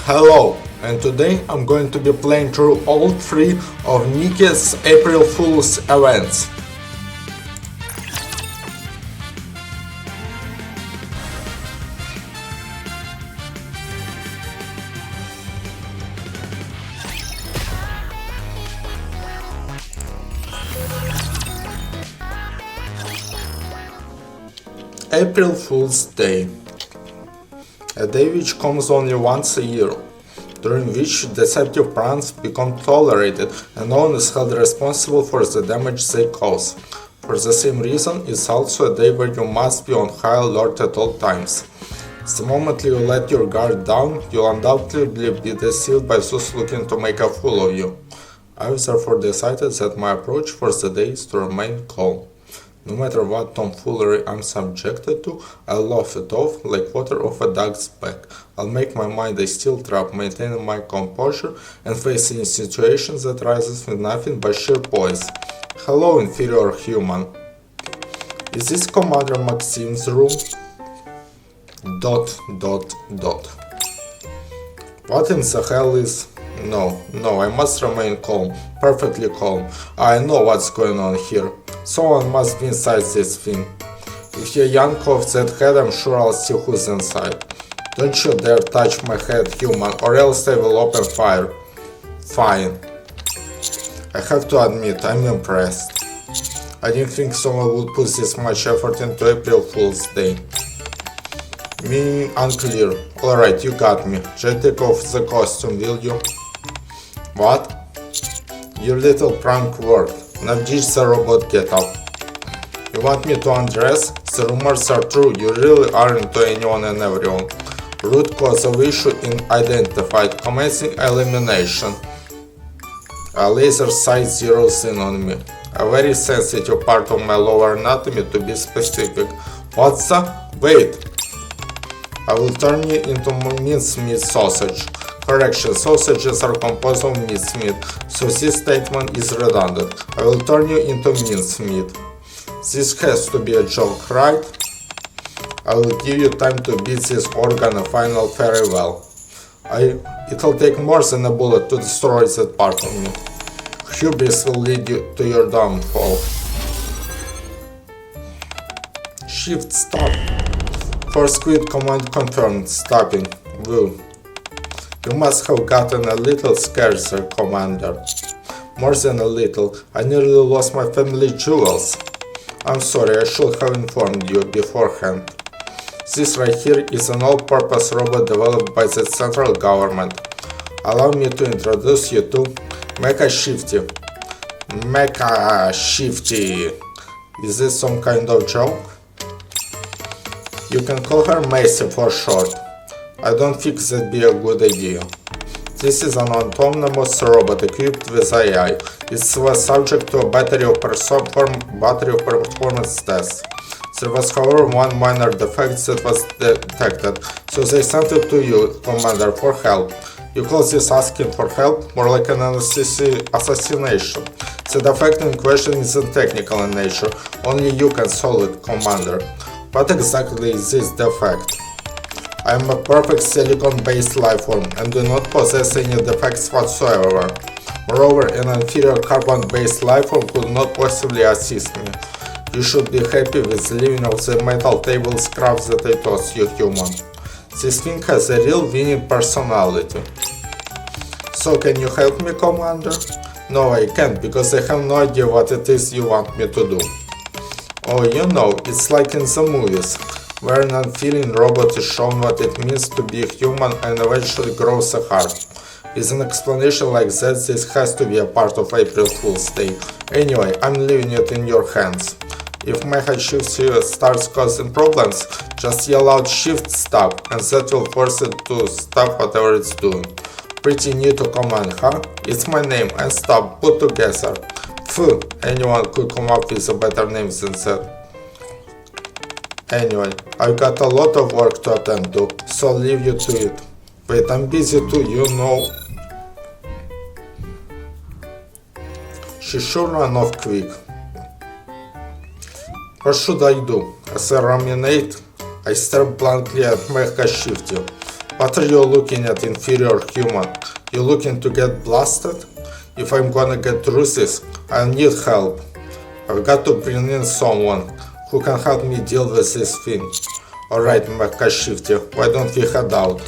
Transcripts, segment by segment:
Hello, and today I'm going to be playing through all three of Nikke's April Fool's events. April Fool's Day, a day which comes only once a year, during which deceptive pranks become tolerated and no one is held responsible for the damage they cause. For the same reason, it's also a day where you must be on high alert at all times. The moment you let your guard down, you'll undoubtedly be deceived by those looking to make a fool of you. I've therefore decided that my approach for the day is to remain calm. No matter what tomfoolery I'm subjected to, I'll laugh it off like water off a duck's back. I'll make my mind a steel trap, maintaining my composure and facing situations that rises with nothing but sheer poise. Hello, inferior human. Is this Commander Maxime's room? ... What in the hell is... No, I must remain calm, perfectly calm. I know what's going on here. Someone must be inside this thing. If you yank off that head, I'm sure I'll see who's inside. Don't you dare touch my head, human, or else I will open fire. Fine. I have to admit, I'm impressed. I didn't think someone would put this much effort into April Fool's Day. Meaning unclear. Alright, you got me. Just take off the costume, will you? What? Your little prank worked. Now ditch the robot get up. You want me to undress? The rumors are true, you really are into anyone and everyone. Root cause of issue identified, commencing elimination. A laser sight zeroes in on me. A very sensitive part of my lower anatomy to be specific. What's the? Wait! I will turn you into mincemeat sausage. Correction, sausages are composed of mincemeat, so this statement is redundant. I will turn you into mincemeat. This has to be a joke, right? I will give you time to beat this organ a final farewell. It'll take more than a bullet to destroy that part of me. Hubris will lead you to your downfall. Shift stop. First quit command confirmed. Stopping. Woo. You must have gotten a little scared, sir, Commander. More than a little. I nearly lost my family jewels. I'm sorry, I should have informed you beforehand. This right here is an all-purpose robot developed by the central government. Allow me to introduce you to Mecha Shifty. Mecha Shifty. Is this some kind of joke? You can call her Macy for short. I don't think that'd be a good idea. This is an autonomous robot equipped with AI. It was subject to a battery of performance tests. There was, however, one minor defect that was detected, so they sent it to you, Commander, for help. You call this asking for help? More like an assassination. The defect in question isn't technical in nature. Only you can solve it, Commander. What exactly is this defect? I am a perfect silicon-based lifeform and do not possess any defects whatsoever. Moreover, an inferior carbon-based lifeform could not possibly assist me. You should be happy with leaving off the metal table scraps that I tossed you, human. This thing has a real winning personality. So can you help me, Commander? No, I can't, because I have no idea what it is you want me to do. Oh, you know, it's like in the movies, where an unfeeling robot is shown what it means to be human and eventually grows a heart. With an explanation like that, this has to be a part of April Fool's Day. Anyway, I'm leaving it in your hands. If Mecha Shifty starts causing problems, just yell out Shift Stop, and that will force it to stop whatever it's doing. Pretty neat to command, huh? It's my name, and stop, put together. Phew, anyone could come up with a better name than that. Anyway, I've got a lot of work to attend to, so I'll leave you to it. Wait, I'm busy too, you know. She sure ran off quick. What should I do? As I ruminate, I stare blankly at Mecha Shifty. What are you looking at, inferior human? You looking to get blasted? If I'm gonna get through this, I need help. I've got to bring in someone who can help me deal with this thing. Alright, Mecha Shifty, why don't we head out?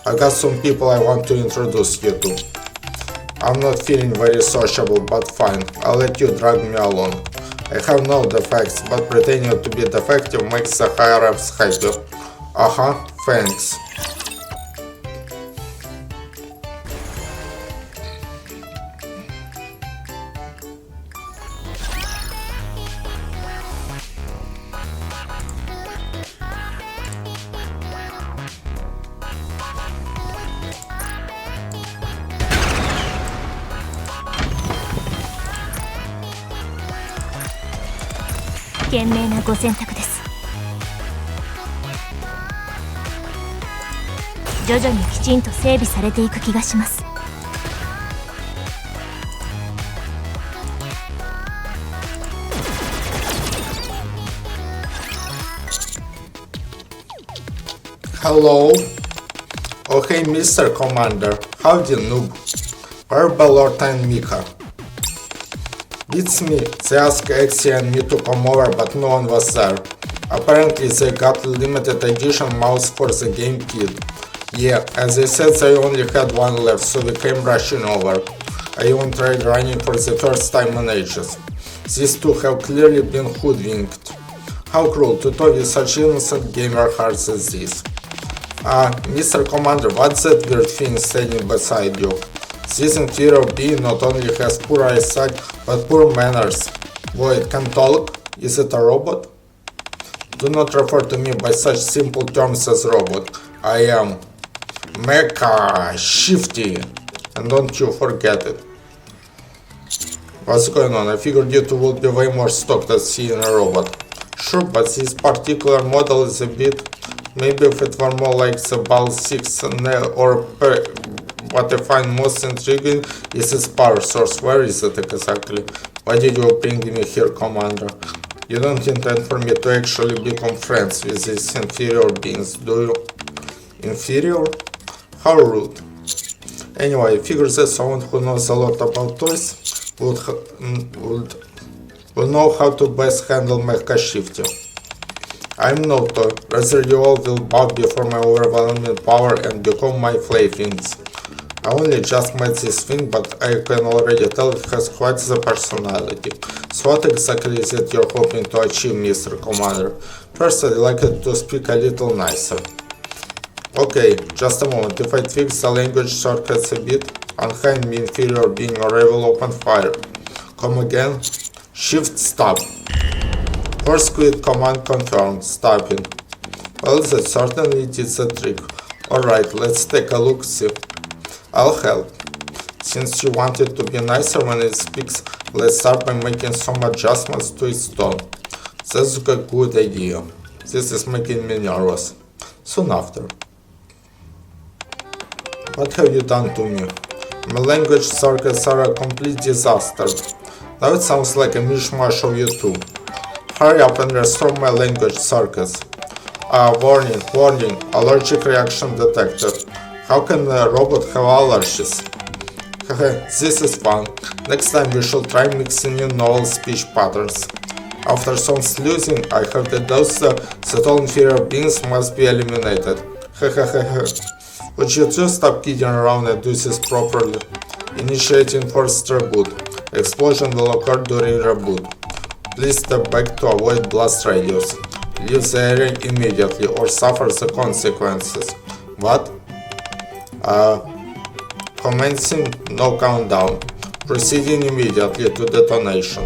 I got some people I want to introduce you to. I'm not feeling very sociable, but fine, I'll let you drag me along. I have no defects, but pretending to be defective makes the higher-ups happy. Thanks.賢明なご選択です。徐々にきちんと整備されていく気がします。Hello? Oh hey Mr. Commander, howdy noob. Verbal or time Nikke. It's me, they asked Exie and me to come over but no one was there. Apparently they got limited edition mouse for the game kit. Yeah, and they said they only had one left, so we came rushing over. I even tried running for the first time in ages. These two have clearly been hoodwinked. How cruel to toy with such innocent gamer hearts as this. Mr. Commander, what's that weird thing standing beside you? This inferior being not only has poor eyesight, but poor manners. Boy, it can talk? Is it a robot? Do not refer to me by such simple terms as robot. I am Mecha Shifty, and don't you forget it. What's going on? I figured you two would be way more stoked at seeing a robot. Sure, but this particular model is a bit... Maybe if it were more like the BAL 6 or what I find most intriguing is its power source. Where is it exactly? Why did you bring me here, Commander? You don't intend for me to actually become friends with these inferior beings, do you? Inferior? How rude. Anyway, I figure that someone who knows a lot about toys will know how to best handle Mecha Shifty. I'm no toy, rather you all will bow before my overwhelming power and become my playthings. I only just met this thing, but I can already tell it has quite the personality. So what exactly is it you're hoping to achieve, Mr. Commander? First, I'd like it to speak a little nicer. Okay, just a moment. If I fix the language shortcuts a bit, unhand me inferior being or I will open fire. Come again? Shift stop. Force quit command confirmed. Stopping. Well, that certainly did the trick. Alright, let's take a look-see. I'll help. Since you want it to be nicer when it speaks, let's start by making some adjustments to its tone. That's a good idea. This is making me nervous. Soon after. What have you done to me? My language circuits are a complete disaster. Now it sounds like a mishmash of you two. Hurry up and restore my language circuits. Warning, warning, allergic reaction detected. How can a robot have allergies? This is fun. Next time we should try mixing in novel speech patterns. After some sleuzing, I have deduced that all inferior beings must be eliminated. Would you just stop kidding around and do this properly? Initiating forced reboot. Explosion will occur during reboot. Please step back to avoid blast radius. Leave the area immediately or suffer the consequences. What? Commencing no countdown. Proceeding immediately to detonation.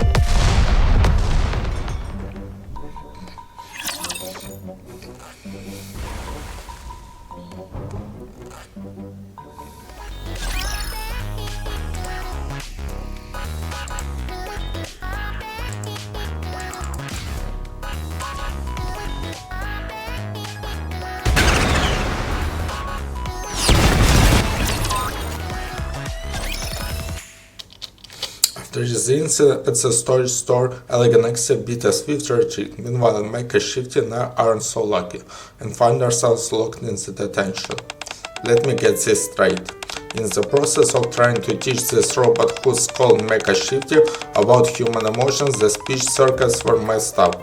After the incident at the storage store, Nikke beat a swift retreat. Meanwhile, Mecha Shifty and I aren't so lucky, and find ourselves locked in the detention. Let me get this straight. In the process of trying to teach this robot who's called Mecha Shifty about human emotions, the speech circuits were messed up.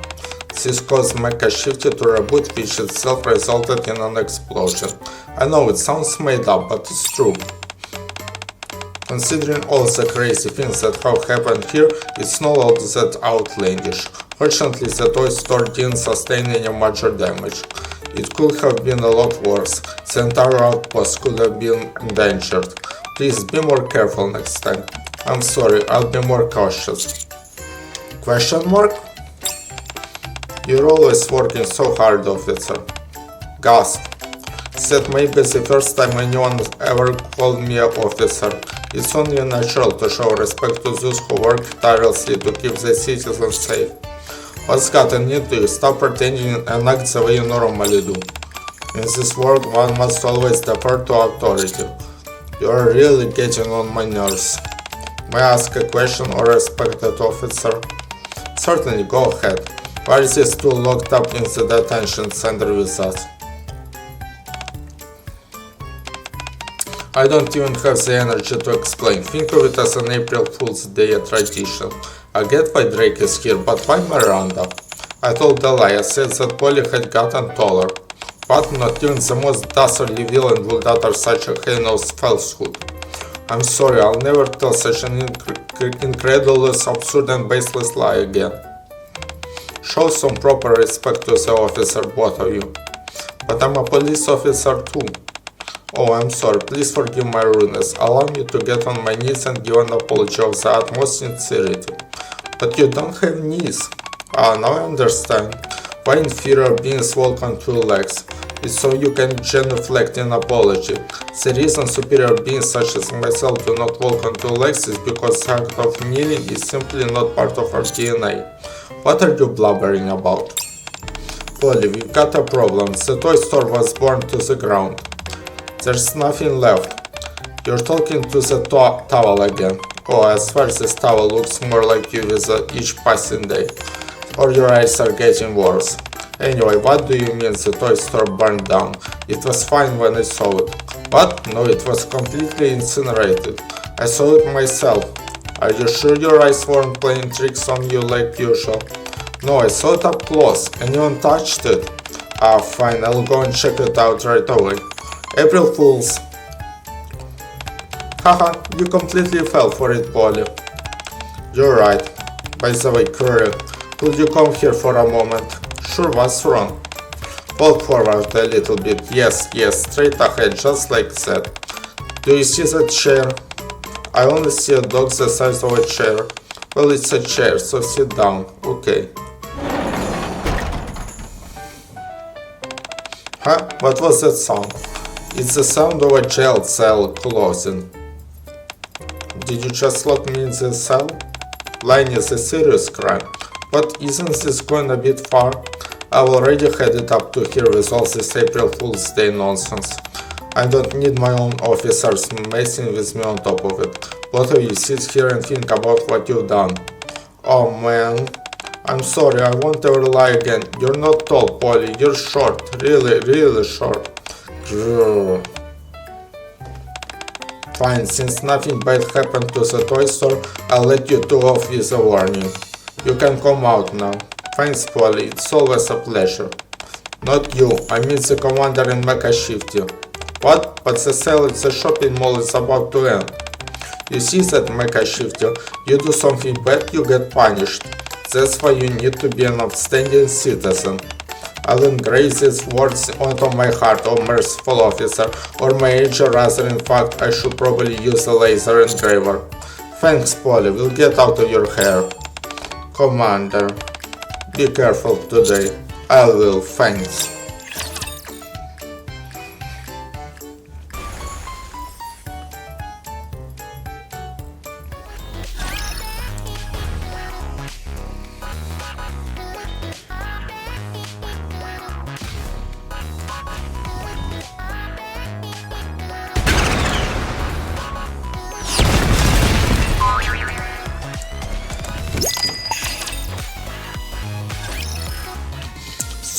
This caused Mecha Shifty to reboot, which itself resulted in an explosion. I know it sounds made up, but it's true. Considering all the crazy things that have happened here, it's not all that outlandish. Fortunately, the toy store didn't sustain any major damage. It could have been a lot worse. The entire outpost could have been endangered. Please be more careful next time. I'm sorry, I'll be more cautious. Question mark? You're always working so hard, officer. Gasp. That may be the first time anyone ever called me an officer. It's only natural to show respect to those who work tirelessly to keep the citizens safe. What's gotten into you? Stop pretending and act the way you normally do. In this world, one must always defer to authority. You are really getting on my nerves. May I ask a question, or respected officer? Certainly, go ahead. Why is this tool locked up in the detention center with us? I don't even have the energy to explain. Think of it as an April Fool's Day tradition. I get why Drake is here, but why Miranda? I told a lie. I said that Polly had gotten taller. But not even the most dastardly villain would utter such a heinous falsehood. I'm sorry, I'll never tell such an incredulous, absurd and baseless lie again. Show some proper respect to the officer, both of you. But I'm a police officer too. Oh, I'm sorry, please forgive my rudeness. Allow me to get on my knees and give an apology of the utmost sincerity. But you don't have knees. Ah, now I understand. Why inferior beings walk on two legs? It's so you can genuflect an apology. The reason superior beings such as myself do not walk on two legs is because the act of kneeling is simply not part of our DNA. What are you blubbering about? Polly, we've got a problem. The toy store was burned to the ground. There's nothing left. You're talking to the towel again. Oh, I swear this towel looks more like you with each passing day. Or your eyes are getting worse. Anyway, what do you mean the toy store burned down? It was fine when I saw it. What? No, it was completely incinerated. I saw it myself. Are you sure your eyes weren't playing tricks on you like usual? No, I saw it up close. Anyone touched it? Ah, fine, I'll go and check it out right away. April Fools. Haha, you completely fell for it, Polly. You're right. By the way, Curry, could you come here for a moment? Sure, what's wrong? Walk forward a little bit. Yes, straight ahead, just like that. Do you see that chair? I only see a dog the size of a chair. Well, it's a chair, so sit down. Okay. Huh? What was that sound? It's the sound of a jail cell closing. Did you just lock me in the cell? Lying is a serious crime. But isn't this going a bit far? I've already had it up to here with all this April Fool's Day nonsense. I don't need my own officers messing with me on top of it. Both of you sit here and think about what you've done. Oh man. I'm sorry, I won't ever lie again. You're not tall, Polly. You're short. Really short. Grrr. Fine, since nothing bad happened to the toy store, I'll let you two off with a warning. You can come out now. Thanks, Polly. It's always a pleasure. Not you. I mean the commander in Mecha Shifty. What? But the sale at the shopping mall is about to end. You see that, Mecha Shifty? You do something bad, you get punished. That's why you need to be an outstanding citizen. I'll engrave these words onto my heart, oh merciful officer, or my age, or rather, in fact, I should probably use a laser engraver. Thanks, Polly. We'll get out of your hair. Commander, be careful today. I will, thanks.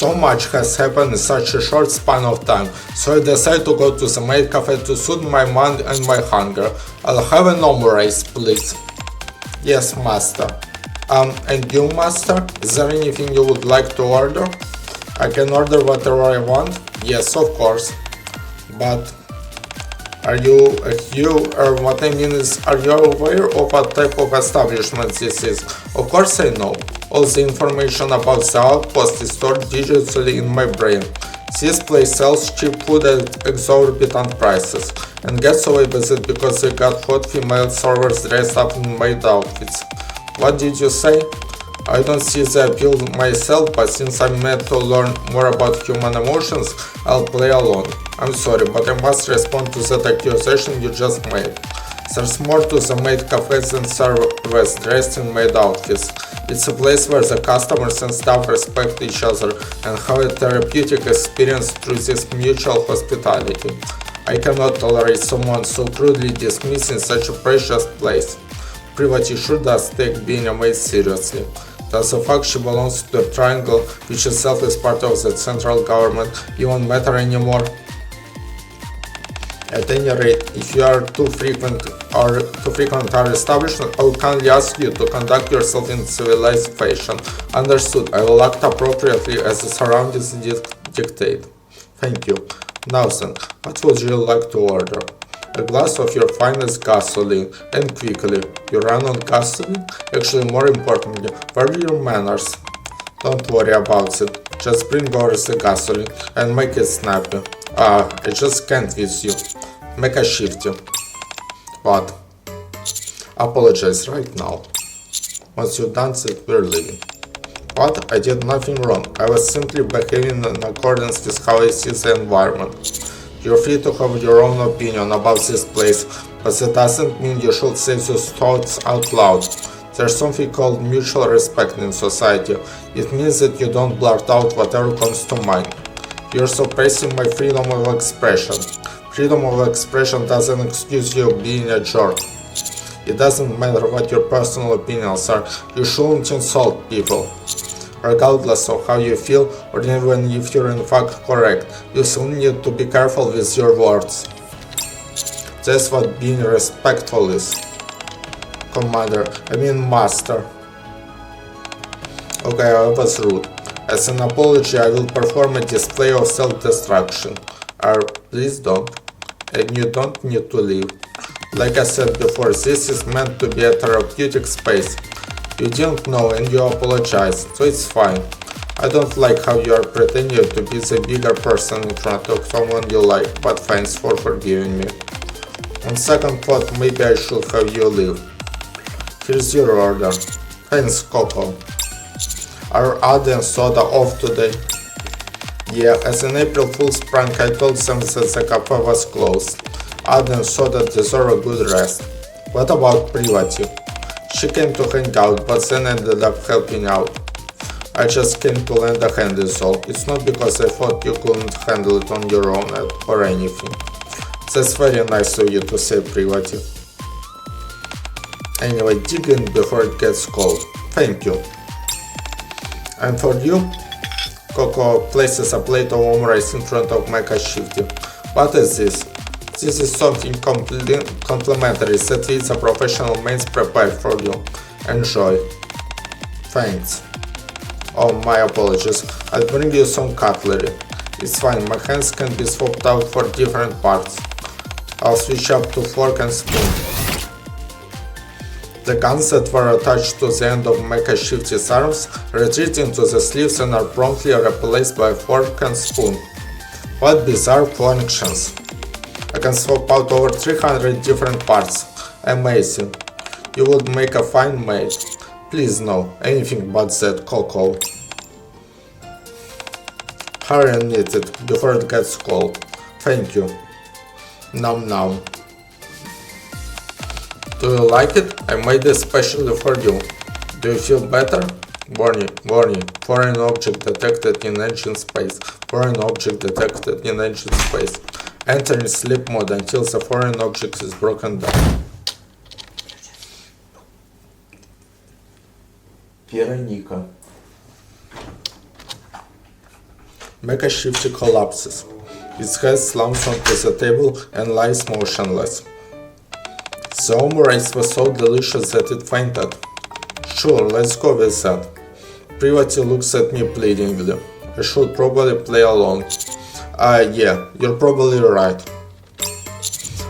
So much has happened in such a short span of time, so I decided to go to the maid cafe to soothe my mind and my hunger. I'll have an omurice, please. Yes, master. And you, master? Is there anything you would like to order? I can order whatever I want? Yes, of course. But are you what I mean is, are you aware of what type of establishment this is? Of course I know. All the information about the outpost is stored digitally in my brain. This place sells cheap food at exorbitant prices, and gets away with it because they got hot female servers dressed up in maid outfits. What did you say? I don't see the appeal myself, but since I'm meant to learn more about human emotions, I'll play along. I'm sorry, but I must respond to that accusation you just made. There's more to the maid cafes than servers dressed in maid outfits. It's a place where the customers and staff respect each other and have a therapeutic experience through this mutual hospitality. I cannot tolerate someone so crudely dismissing such a precious place. Privati sure does take being a maid seriously. Does the fact she belongs to the triangle, which itself is part of the central government, even matter anymore? At any rate, if you are too frequent our establishment, I will kindly ask you to conduct yourself in civilized fashion. Understood. I will act appropriately as the surroundings dictate. Thank you. Now then, what would you like to order? A glass of your finest gasoline, and quickly. You run on gasoline? Actually, more importantly, where are your manners? Don't worry about it. Just bring over the gasoline and make it snappy. I just can't with you. Make a shifty. What? Apologize right now. Once you've done it, we're leaving. What? I did nothing wrong. I was simply behaving in accordance with how I see the environment. You're free to have your own opinion about this place, but that doesn't mean you should say those thoughts out loud. There's something called mutual respect in society. It means that you don't blurt out whatever comes to mind. You're suppressing my freedom of expression. Freedom of expression doesn't excuse you being a jerk. It doesn't matter what your personal opinions are, you shouldn't insult people. Regardless of how you feel, or even if you're in fact correct, you still need to be careful with your words. That's what being respectful is. Commander, I mean master. Okay, I was rude. As an apology, I will perform a display of self-destruction. Please don't. And you don't need to leave. Like I said before, this is meant to be a therapeutic space. You didn't know and you apologized, so it's fine. I don't like how you are pretending to be the bigger person in front of someone you like, but thanks for forgiving me. On second thought, maybe I should have you leave. Here's your order. Thanks, Coco. Are Adi and Soda off today? Yeah, as an April Fool's prank, I told them that the cafe was closed. Adi and Soda deserve a good rest. What about Privati? She came to hang out, but then ended up helping out. I just came to lend a hand is all. It's not because I thought you couldn't handle it on your own or anything. That's very nice of you to say, Privati. Anyway, dig in before it gets cold. Thank you. And for you, Coco places a plate of omurice in front of Mecha Shifty. What is this? This is something complimentary that it's a professional maid's prepared for you. Enjoy. Thanks. Oh, my apologies. I'll bring you some cutlery. It's fine, my hands can be swapped out for different parts. I'll switch up to fork and spoon. The guns that were attached to the end of Mecha Shifty's arms retreat into the sleeves and are promptly replaced by a fork and spoon. What bizarre functions! I can swap out over 300 different parts. Amazing. You would make a fine maid. Please no, anything but that, Coco. Hurry and eat it before it gets cold. Thank you. Nom nom. Do you like it? I made it especially for you. Do you feel better? Warning, warning. Foreign object detected in engine space. Foreign object detected in engine space. Enter in sleep mode until the foreign object is broken down. Nikke. Mecha Shifty collapses. Its head slumps onto the table and lies motionless. The omurice was so delicious that it fainted. Sure, let's go with that. Privati looks at me pleadingly. I should probably play along. Yeah, you're probably right.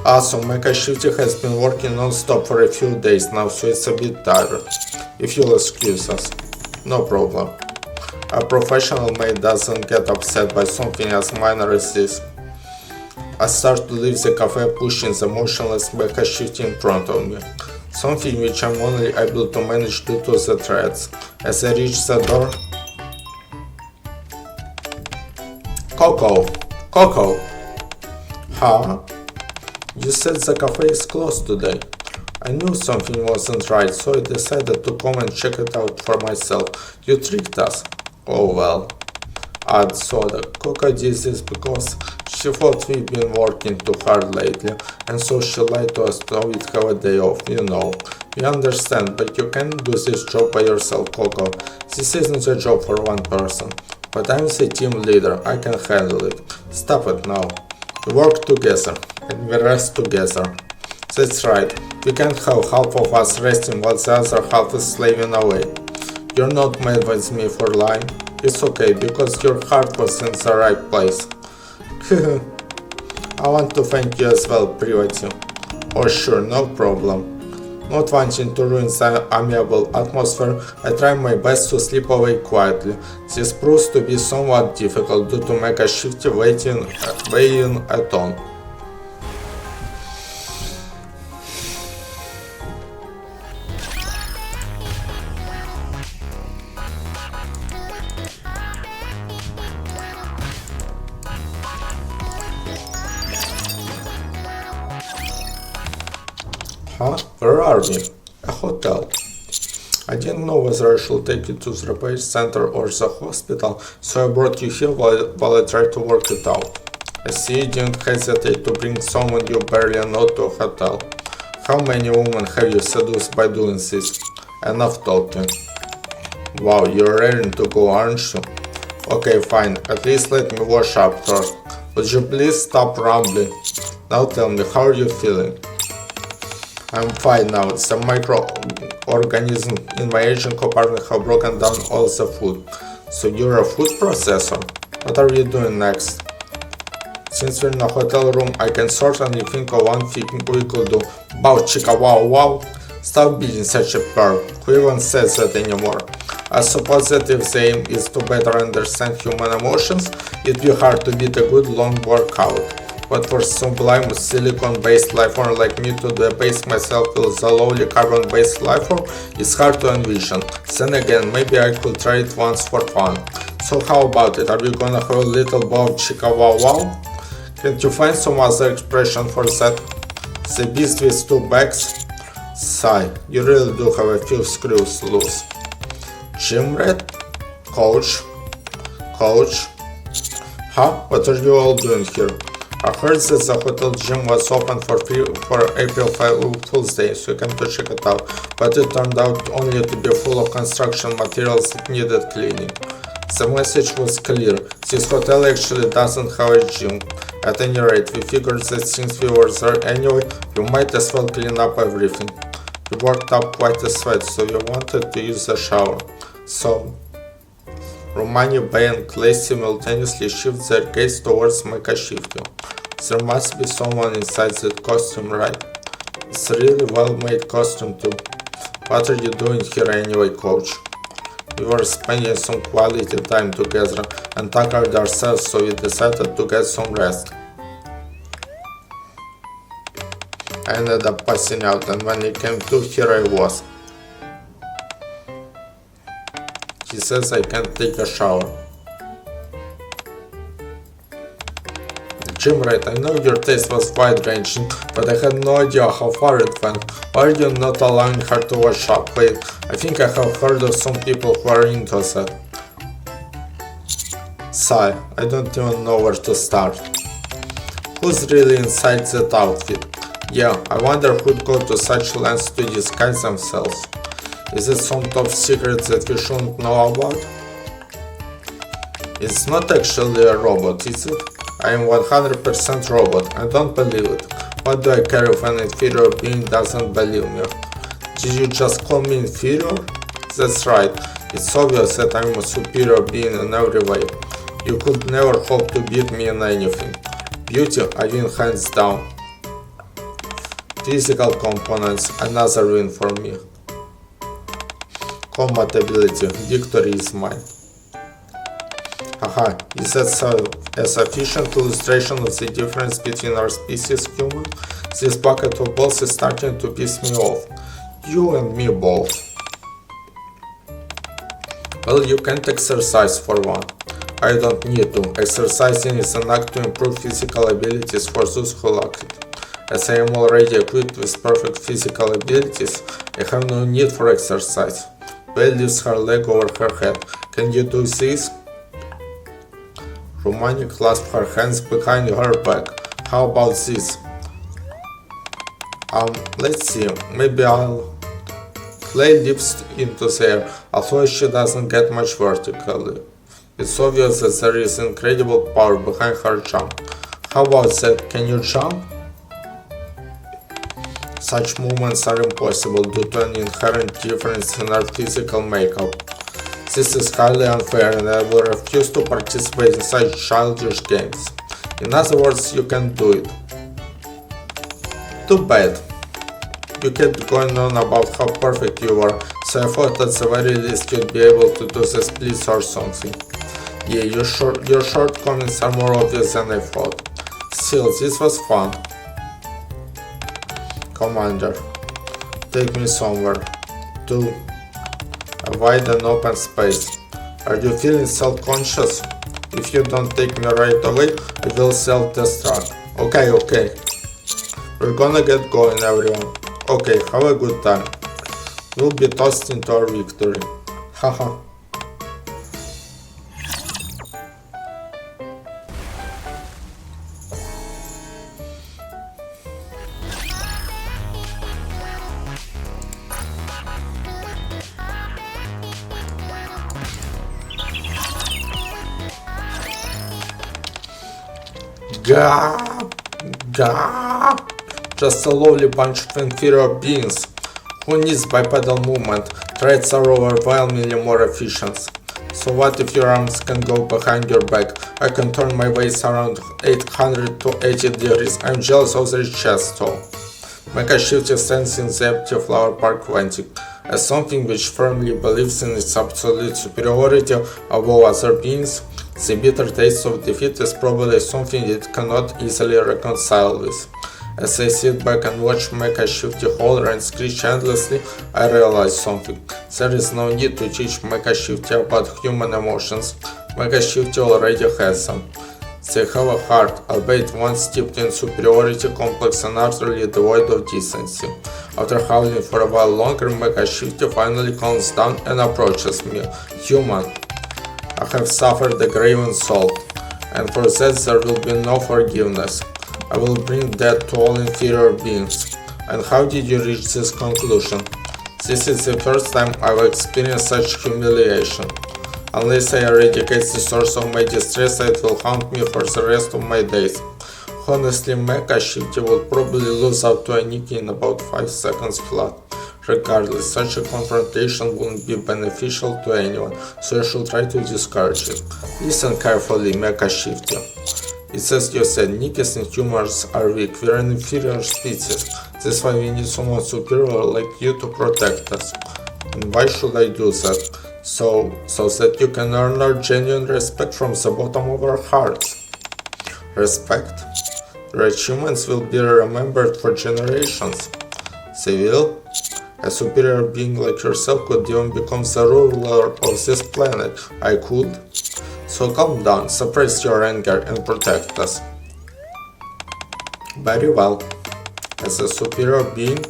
Awesome, Mecha Shifty has been working non-stop for a few days now, so it's a bit tired. If you'll excuse us. No problem. A professional maid doesn't get upset by something as minor as this. I start to leave the cafe pushing the motionless Mecha Shifty in front of me. Something which I'm only able to manage due to the threads. As I reach the door... Coco! Huh? You said the cafe is closed today. I knew something wasn't right, so I decided to come and check it out for myself. You tricked us. Oh well. Add soda. Coco did this because she thought we've been working too hard lately, and so she lied to us so we'd have a day off, you know. We understand, but you can't do this job by yourself, Coco. This isn't a job for one person. But I'm the team leader, I can handle it. Stop it now. We work together, and we rest together. That's right, we can't have half of us resting while the other half is slaving away. You're not mad with me for lying. It's okay, because your heart was in the right place. I want to thank you as well, Privati. Oh sure, no problem. Not wanting to ruin the amiable atmosphere, I try my best to slip away quietly. This proves to be somewhat difficult due to Mecha Shifty weighing a ton. Huh? Where are we? A hotel. I didn't know whether I should take you to the repair center or the hospital, so I brought you here while I tried to work it out. I see you didn't hesitate to bring someone you barely know to a hotel. How many women have you seduced by doing this? Enough talking. Wow, you're raring to go, aren't you? Okay, fine, at least let me wash up first. Would you please stop rambling? Now tell me, how are you feeling? I'm fine now. The microorganisms in my aging compartment have broken down all the food. So you're a food processor? What are you doing next? Since we're in a hotel room, I can certainly think of one thing we could do. Bow chicka wow wow. Stop being such a perv. Who even says that anymore? I suppose that if the aim is to better understand human emotions, it'd be hard to beat a good long workout. But for sublime silicon-based lifeform like me to debase myself with a lowly carbon-based lifeform is hard to envision. Then again, maybe I could try it once for fun. So how about it? Are we gonna have a little bow chicka wow wow? Can't you find some other expression for that? The beast with two backs? Sigh, you really do have a few screws loose. Gym rat? Coach? Huh? What are you all doing here? I heard that the hotel gym was open for April Fool's Day, so you came to check it out, but it turned out only to be full of construction materials that needed cleaning. The message was clear, this hotel actually doesn't have a gym. At any rate, we figured that since we were there anyway, we might as well clean up everything. We worked up quite a sweat, so we wanted to use the shower. So, Romani, Bay and Clay simultaneously shift their gaze towards Mecha Shifty. There must be someone inside that costume, right? It's a really well-made costume too. What are you doing here anyway, coach? We were spending some quality time together and tired ourselves, so we decided to get some rest. I ended up passing out, and when it came to, here I was. He says I can't take a shower. Jim Rat, I know your taste was wide-ranging, but I had no idea how far it went. Why are you not allowing her to wash up? Wait, I think I have heard of some people who are into that. Sigh, I don't even know where to start. Who's really inside that outfit? Yeah, I wonder who'd go to such lengths to disguise themselves. Is it some top secret that we shouldn't know about? It's not actually a robot, is it? I am 100% robot. I don't believe it. What do I care if an inferior being doesn't believe me? Did you just call me inferior? That's right. It's obvious that I'm a superior being in every way. You could never hope to beat me in anything. Beauty, I win hands down. Physical components, another win for me. Combat ability, victory is mine. Haha, is that a sufficient illustration of the difference between our species, human? This bucket of balls is starting to piss me off. You and me both. Well, you can't exercise for one. I don't need to. Exercising is an act to improve physical abilities for those who lack it. As I am already equipped with perfect physical abilities, I have no need for exercise. Belle lifts her leg over her head. Can you do this? Romani clasped her hands behind her back. How about this? Let's see. Maybe I'll... Clay leaps into the air, although she doesn't get much vertically. It's obvious that there is incredible power behind her jump. How about that? Can you jump? Such movements are impossible due to an inherent difference in our physical makeup. This is highly unfair and I will refuse to participate in such childish games. In other words, you can do it. Too bad. You kept going on about how perfect you were, so I thought at the very least you'd be able to do the splits or something. Yeah, your shortcomings are more obvious than I thought. Still, this was fun. Commander, take me somewhere. To a wide and open space. Are you feeling self-conscious? If you don't take me right away, I will self-destruct. Okay. We're gonna get going, everyone. Okay, have a good time. We'll be tossed into our victory. Haha. Gah! Just a lovely bunch of inferior beings. Who needs bipedal movement? Threats are overwhelmingly more efficient. So what if your arms can go behind your back? I can turn my waist around 880 degrees. I'm jealous of their chest tall. Mecha Shifty stands in the empty Flower Park Quantic. As something which firmly believes in its absolute superiority above other beings, the bitter taste of defeat is probably something it cannot easily reconcile with. As I sit back and watch Mecha Shifty holler and screech endlessly, I realize something. There is no need to teach Mecha Shifty about human emotions. Mecha Shifty already has them. They have a heart, albeit one steeped in superiority complex and utterly devoid of decency. After howling for a while longer, Mecha Shifty finally calms down and approaches me. Human, I have suffered a grave insult, and for that there will be no forgiveness. I will bring death to all inferior beings. And how did you reach this conclusion? This is the first time I've experienced such humiliation. Unless I eradicate the source of my distress, it will haunt me for the rest of my days. Honestly, Mecha Shifty would probably lose out to a Nikke in about 5 seconds flat. Regardless, such a confrontation wouldn't be beneficial to anyone, so I should try to discourage it. Listen carefully, Mecha Shifty. It's as you said, Nikkes and humans are weak. We're an inferior species. That's why we need someone superior like you to protect us. And why should I do that? So that you can earn our genuine respect from the bottom of our hearts. Respect? Your achievements will be remembered for generations. They will? A superior being like yourself could even become the ruler of this planet. I could? So calm down, suppress your anger and protect us. Very well. As a superior being,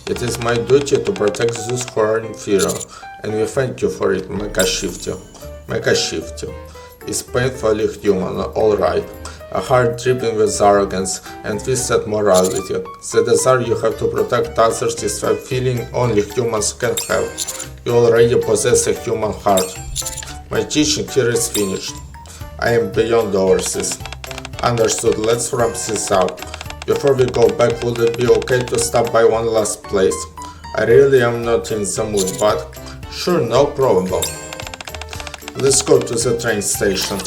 it is my duty to protect those who are inferior, and we thank you for it, Mecha Shifty. Mecha Shifty is painfully human, alright. A heart dripping with arrogance and twisted morality. The desire you have to protect others is a feeling only humans can have. You already possess a human heart. My teaching here is finished. I am beyond overseas. Understood, let's wrap this up. Before we go back, would it be okay to stop by one last place? I really am not in the mood, but sure, no problem. Let's go to the train station.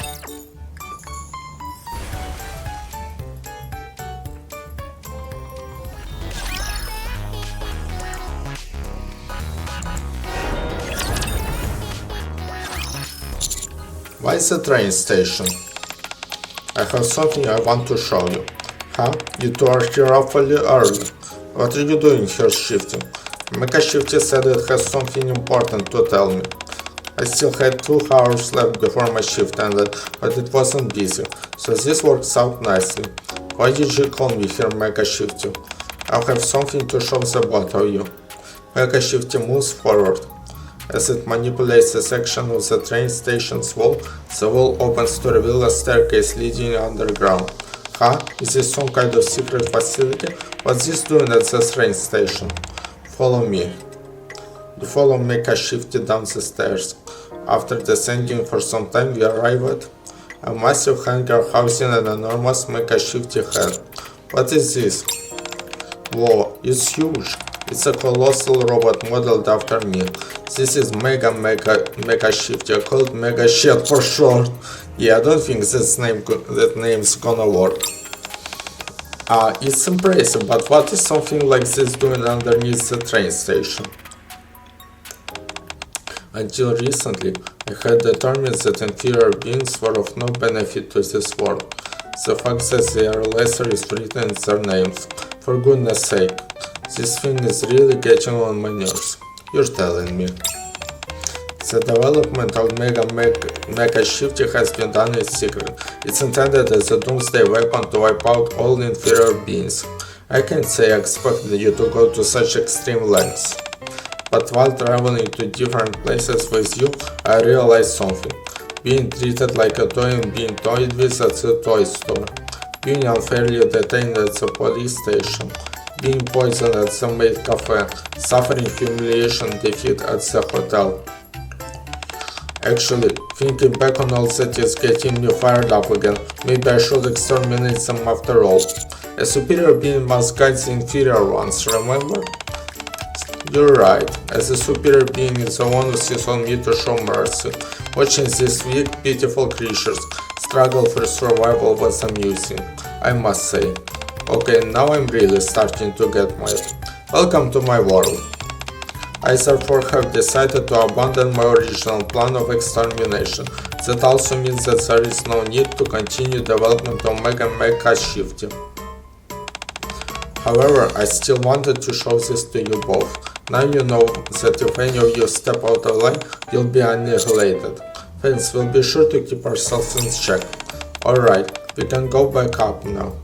Why is the train station? I have something I want to show you. Huh? You two are here awfully early. What are you doing here shifting? Mecha Shifty said it has something important to tell me. I still had 2 hours left before my shift ended, but it wasn't busy, so this works out nicely. Why did you call me here, Mecha Shifty? I'll have something to show the both of you. Mecha Shifty moves forward. As it manipulates a section of the train station's wall, the wall opens to reveal a staircase leading underground. Huh? Is this some kind of secret facility? What's this doing at the train station? Follow me. You follow Mecha Shifty down the stairs. After descending for some time, we arrive at a massive hangar housing an enormous Mecha Shifty head. What is this? Whoa, it's huge. It's a colossal robot modeled after me. This is Mecha Shifty, called Mega Shit for short. Yeah, I don't think that name's gonna work. It's impressive, but what is something like this doing underneath the train station? Until recently, I had determined that inferior beings were of no benefit to this world. The fact that they are lesser is written in their names. For goodness sake, this thing is really getting on my nerves. You're telling me. The development of Mecha Shifty has been done in secret. It's intended as a doomsday weapon to wipe out all inferior beings. I can't say I expected you to go to such extreme lengths. But while traveling to different places with you, I realized something. Being treated like a toy and being toyed with at the toy store. Being unfairly detained at the police station. Being poisoned at the maid cafe. Suffering humiliation and defeat at the hotel. Actually, thinking back on all that is getting me fired up again. Maybe I should exterminate them after all. A superior being must guide the inferior ones, remember? You're right, as a superior being is the one who sees on me to show mercy. Watching these weak, pitiful creatures struggle for survival was amusing, I must say. Okay, now I'm really starting to get mad. Welcome to my world. I therefore have decided to abandon my original plan of extermination. That also means that there is no need to continue development of Mecha Shifty. However, I still wanted to show this to you both. Now you know that if any of you step out of line, you'll be annihilated. Friends, we'll be sure to keep ourselves in check. Alright, we can go back up now.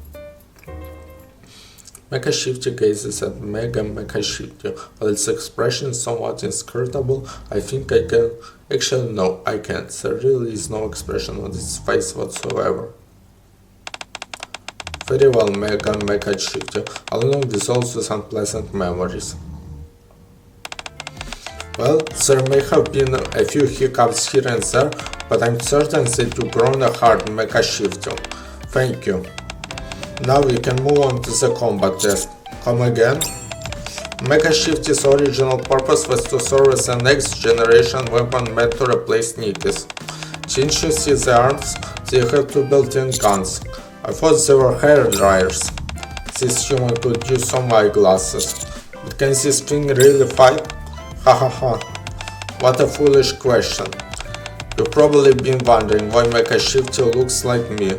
Mecha Shifty gazes at Mecha Shifty. While its expression is somewhat inscrutable, I think I can... Actually, no, I can't. There really is no expression on its face whatsoever. Very well, Mecha Shifty. Along with all those unpleasant memories. Well, there may have been a few hiccups here and there, but I'm certain that you've grown a hard Mecha Shifty. Thank you. Now we can move on to the combat test. Come again? Mecha Shifty's original purpose was to serve as a next generation weapon meant to replace Nikke's. Since you see the arms, they have two built-in guns. I thought they were hair dryers. This human could use some eyeglasses. But can this thing really fight? Hahaha. What a foolish question. You've probably been wondering why Mecha Shifty looks like me.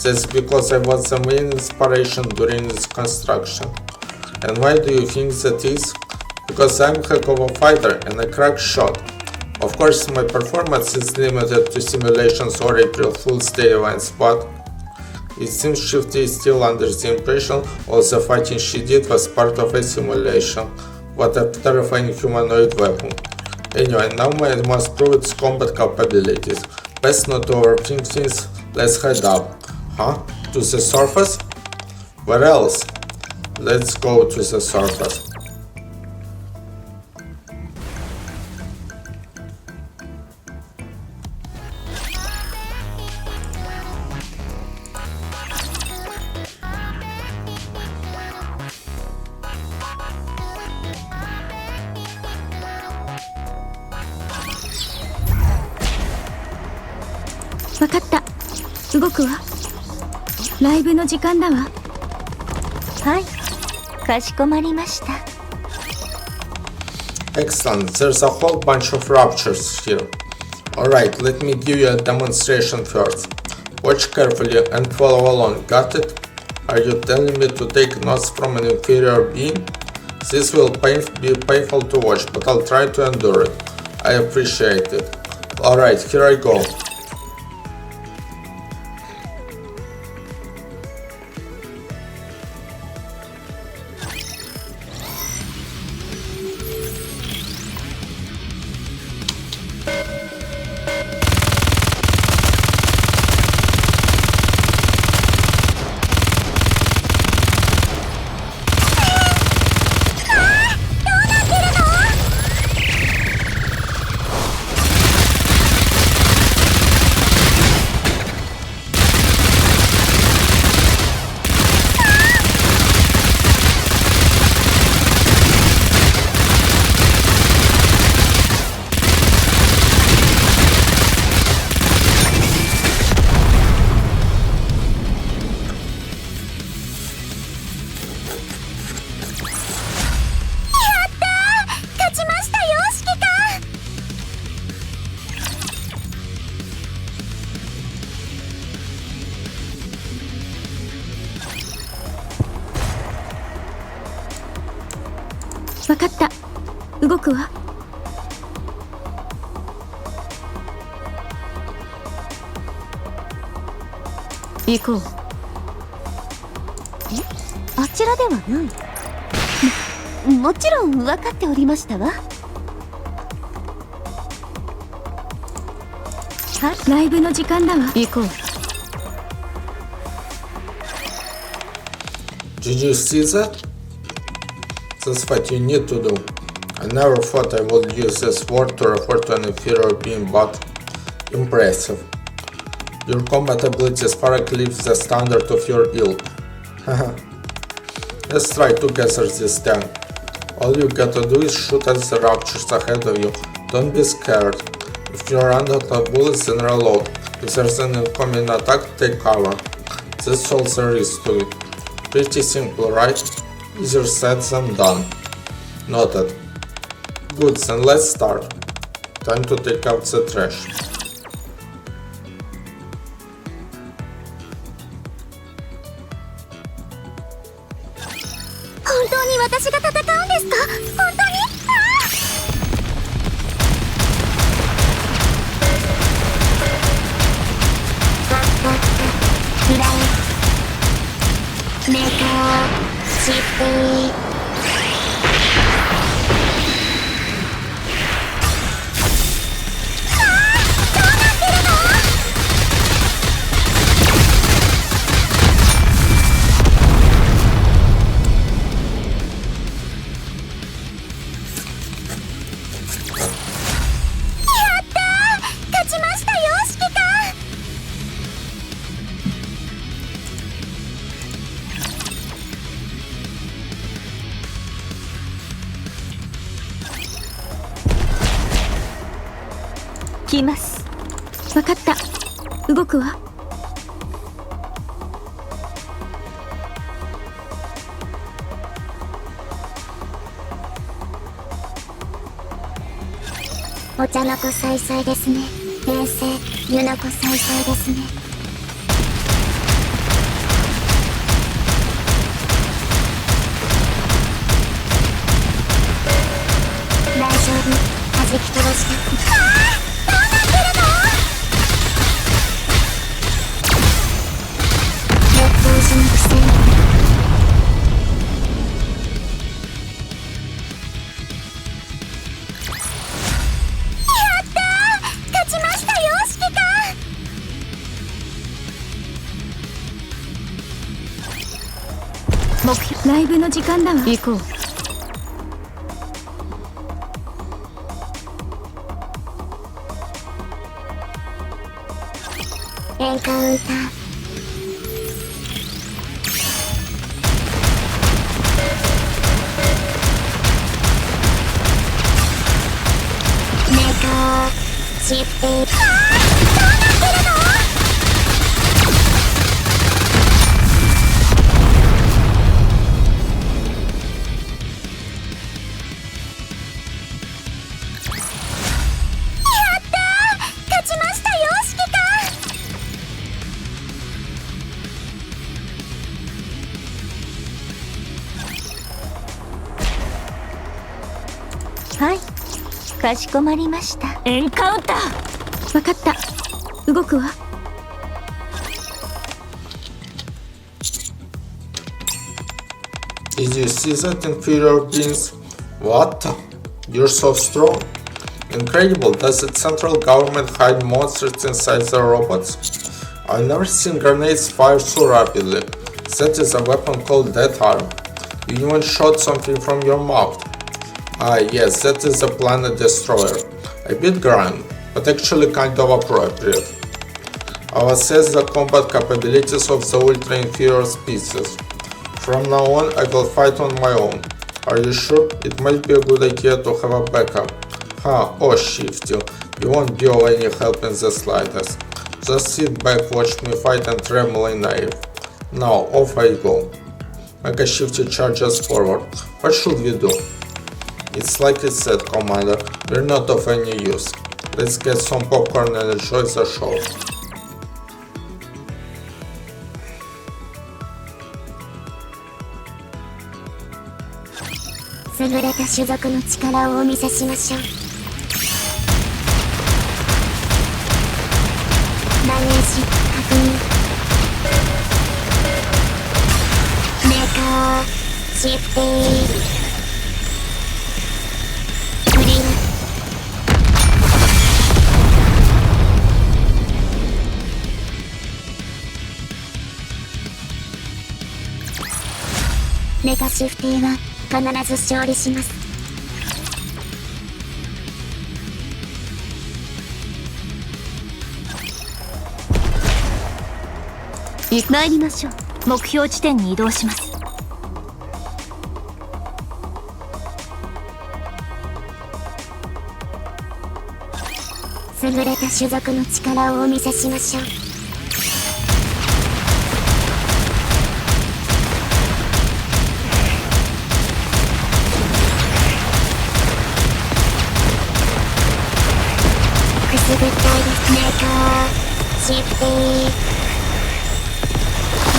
That's because I was the main inspiration during its construction. And why do you think that is? Because I'm a heck of a fighter and a crack shot. Of course, my performance is limited to simulations or April Fool's Day events, but it seems Shifty is still under the impression all the fighting she did was part of a simulation. What a terrifying humanoid weapon. Anyway, now I must prove its combat capabilities. Best not to overthink things, let's head up. Huh? To the surface? Where else? Let's go to the surface. わかった。動くわ。ライブの時間だわ。はい、かしこまりました。 Excellent, there's a whole bunch of raptures here. Alright, let me give you a demonstration first. Watch carefully and follow along, got it? Are you telling me to take notes from an inferior being? This will be painful to watch, but I'll try to endure it. I appreciate it. Alright, here I go.わかった。動くわ。行こう。あちらではない。もちろん分かっておりましたわ。ライブの時間だわ。行こう。Did you see that? That's what you need to do. I never thought I would use this word to refer to an inferior being, but impressive. Your combat abilities far eclipse the standard of your ilk. Let's try together this time. All you gotta do is shoot at the raptures ahead of you. Don't be scared. If you're under the bullets, then reload. If there's an incoming attack, take cover. That's all there is to it. Pretty simple, right? Easier said than done. Noted. Good, then let's start. Time to take out the trash. 本当に私が戦うんですか？本当に？メカシップ来ます。わかった。動くわ。お茶の子さいさいですね。冷静ゆな子さいさいですね。大丈夫、弾き飛ばした。どうなってるの？劣等児のくせに。目標。ライブの時間だわ。行こう。エンカウンター。メカシップ。どうなってるの？はいかしこまりました。エンカウンター。わかった。動くわ。Did you see that inferior beings? What? You're so strong. Incredible, does the central government hide monsters inside the robots? I've never seen grenades fire so rapidly. That is a weapon called Death Arm. You even shot something from your mouth. Ah yes, that is the Planet Destroyer. A bit grand, but actually kind of appropriate. I'll assess the combat capabilities of the ultra-inferior species. From now on, I will fight on my own. Are you sure? It might be a good idea to have a backup. Oh Shifty, you won't be of any help in the slightest. Just sit back, watch me fight and tremble in awe. Now, off I go. Mega Shifty charges forward. What should we do? It's like it said, Commander, we're not of any use. Let's get some popcorn and enjoy the show. 優れた種族の力をお見せしましょう。マネージ確認。メーカーシフティクリア。メカシフティは必ず勝利します。参りましょう。目標地点に移動します。優れた種族の力をお見せしましょう。くすぐったいです。メーカーシフティ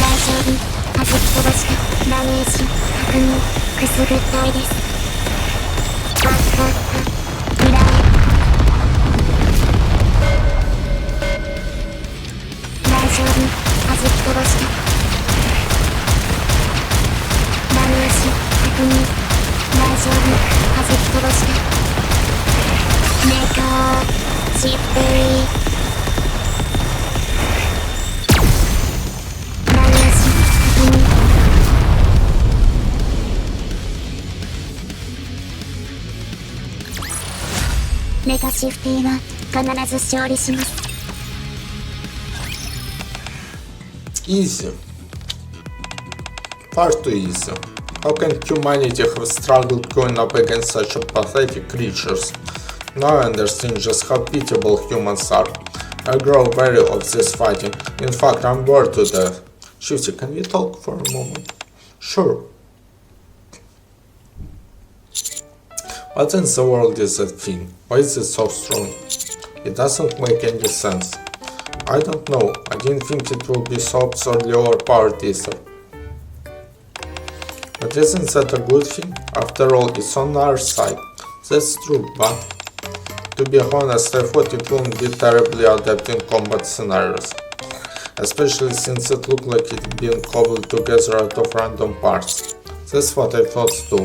大丈夫。弾き飛ばしたダメージ確認。くすぐったいです。裏へ。大丈夫。弾き飛ばしたダメージ確認。大丈夫。弾き飛ばしたメーカーシフティメカシフティは必ず勝利します。Easy. Far too easy. How can humanity have struggled going up against such a pathetic creatures? Now I understand just how pitiable humans are. I grow weary of this fighting. In fact, I'm bored to death. Shifty, can we talk for a moment? Sure. What in the world is that thing? Why is it so strong? It doesn't make any sense. I don't know. I didn't think it would be so absurdly overpowered either. But isn't that a good thing? After all, it's on our side. That's true, but to be honest, I thought it wouldn't be terribly adept in combat scenarios. Especially since it looked like it being cobbled together out of random parts. That's what I thought too.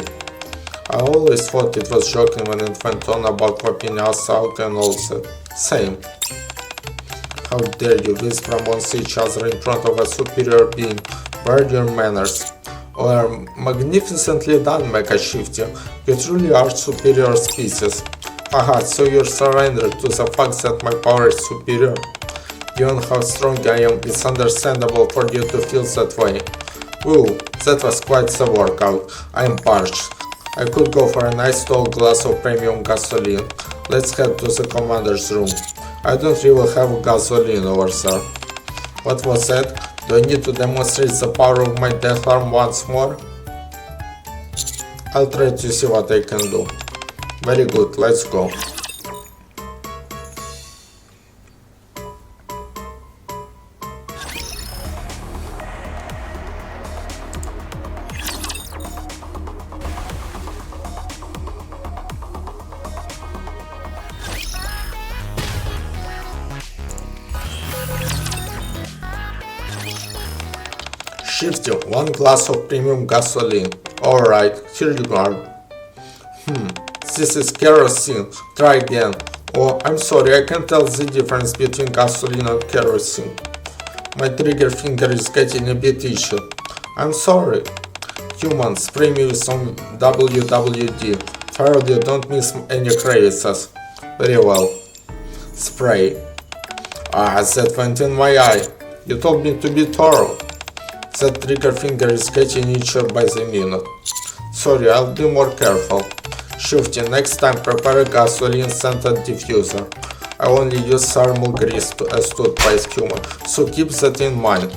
I always thought it was joking when it went on about wiping us out and all that. Same. How dare you whisper amongst each other in front of a superior being? Where are your manners? Or magnificently done, Mecha Shifty. You truly are superior species. Haha, so you're surrendered to the fact that my power is superior. Given how strong I am, it's understandable for you to feel that way. Woo, that was quite the workout. I'm parched. I could go for a nice tall glass of premium gasoline. Let's head to the commander's room. I don't really have gasoline over there. What was that? Do I need to demonstrate the power of my death arm once more? I'll try to see what I can do. Very good, let's go. Shifty, 1 glass of premium gasoline. Alright, here you are. This is kerosene. Try again. Oh, I'm sorry, I can't tell the difference between gasoline and kerosene. My trigger finger is getting a bit itchy. I'm sorry. Human, spray me with some WWD. Thoroughly, don't miss any crevices. Very well. Spray. Ah, that went in my eye. You told me to be thorough. That trigger finger is getting itchier by the minute. Sorry, I'll be more careful. Shifty, next time prepare a gasoline-scented diffuser. I only use thermal grease as toothpaste, human, so keep that in mind.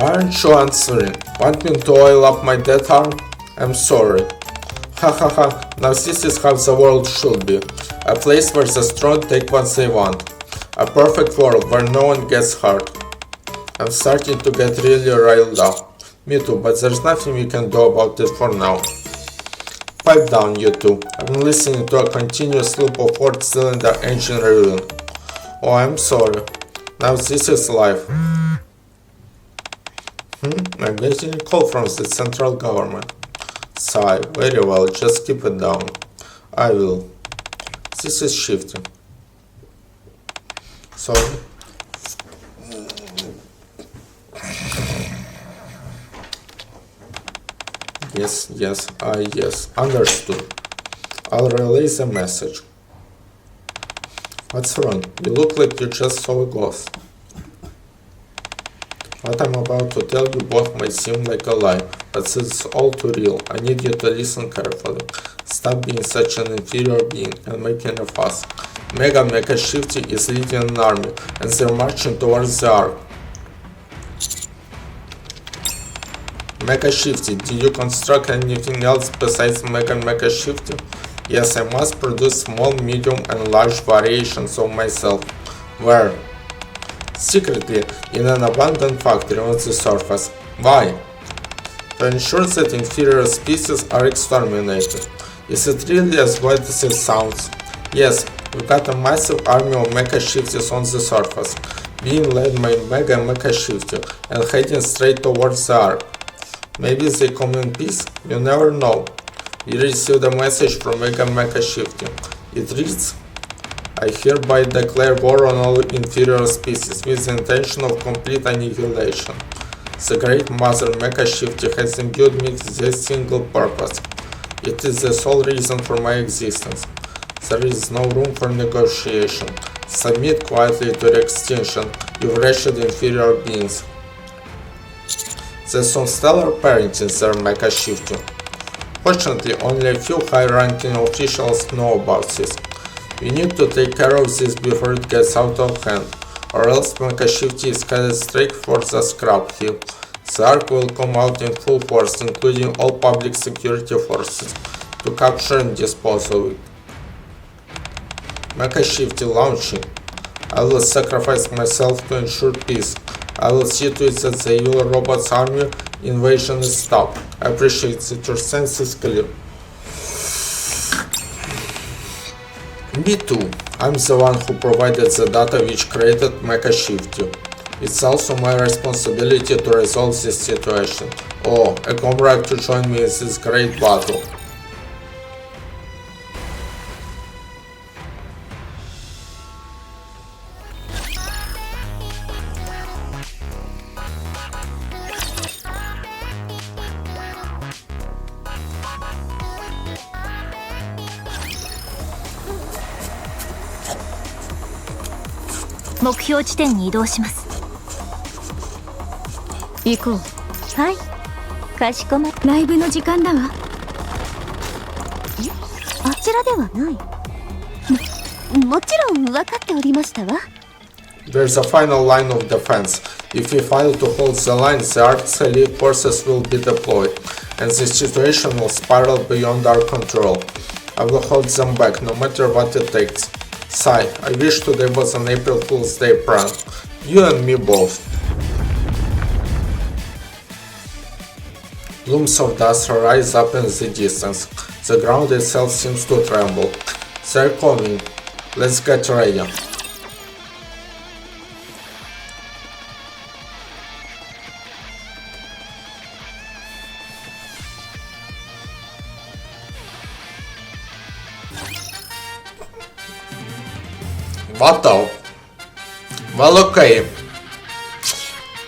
Aren't you answering? Want me to oil up my dead arm? I'm sorry. Ha ha ha, now this is how the world should be. A place where the strong take what they want. A perfect world where no one gets hurt. I'm starting to get really riled up. Me too, but there's nothing we can do about it for now. Pipe down, you two. I'm listening to a continuous loop of 4-cylinder engine revving. Oh, I'm sorry. Now this is life. I'm getting a call from the central government. Sigh. Very well, just keep it down. I will. This is shifting. Sorry. Yes. Understood. I'll relay the message. What's wrong? You look like you just saw a ghost. What I'm about to tell you both may seem like a lie, but it's all too real. I need you to listen carefully. Stop being such an inferior being and making a fuss. Mecha Shifty is leading an army, and they're marching towards the Ark. Mecha Shifty, did you construct anything else besides Mecha Shifty? Yes, I must produce small, medium, and large variations of myself. Where? Secretly, in an abandoned factory on the surface. Why? To ensure that inferior species are exterminated. Is it really as bad as it sounds? Yes, we've got a massive army of Mecha Shifties on the surface, being led by Mecha Shifty and heading straight towards the Ark. Maybe they come in peace? You never know. We received a message from Mecha Shifty. It reads, I hereby declare war on all inferior species with the intention of complete annihilation. The Great Mother Mecha Shifty has imbued me with this single purpose. It is the sole reason for my existence. There is no room for negotiation. Submit quietly to your extinction, you wretched inferior beings. There's some stellar parenting there, Mecha Shifty. Fortunately, only a few high-ranking officials know about this. We need to take care of this before it gets out of hand, or else Mecha Shifty is headed straight for the scrap heap. The Ark will come out in full force, including all public security forces, to capture and dispose of it. Mecha Shifty launching. I will sacrifice myself to ensure peace. I will see to it that the evil robots' army invasion is stopped. I appreciate that your sense is clear. Me too. I'm the one who provided the data which created Mecha Shifty. It's also my responsibility to resolve this situation. Oh, a comrade to join me in this great battle.目標地点に移動します。行こう。はい、かしこま。ライブの時間だわ。あちらではない。もちろん分かっておりましたわ。There's a final line of defense. If we fail to hold the line, the Ark's elite forces will be deployed, and the situation will spiral beyond our control. I will hold them back, no matter what it takes. Sigh, I wish today was an April Fool's Day prank. You and me both. Plumes of dust rise up in the distance. The ground itself seems to tremble. They're coming. Let's get ready. What the? Well, okay.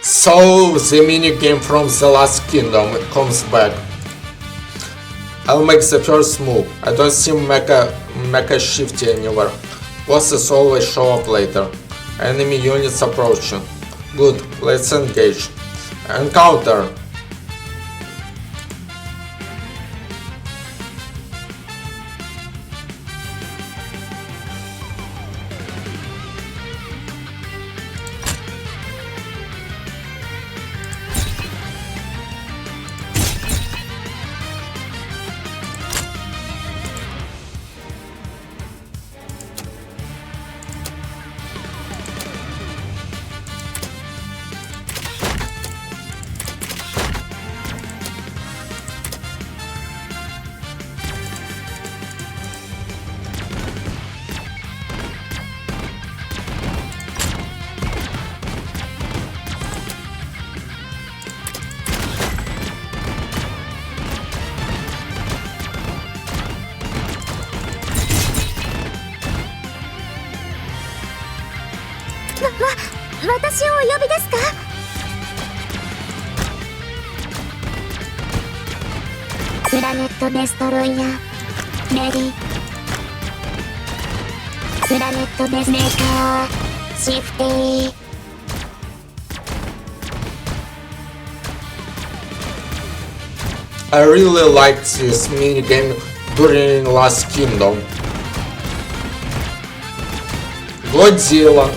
So the minigame from the last kingdom comes back. I'll make the first move. I don't see mecha shifty anywhere. Bosses always show up later. Enemy units approaching. Good, let's engage. Encounter.私をお呼びですか？プラネットデストロイヤーレディ。プラネットデスメーカーシフティ。I really liked this minigame during Last Kingdom. Godzilla.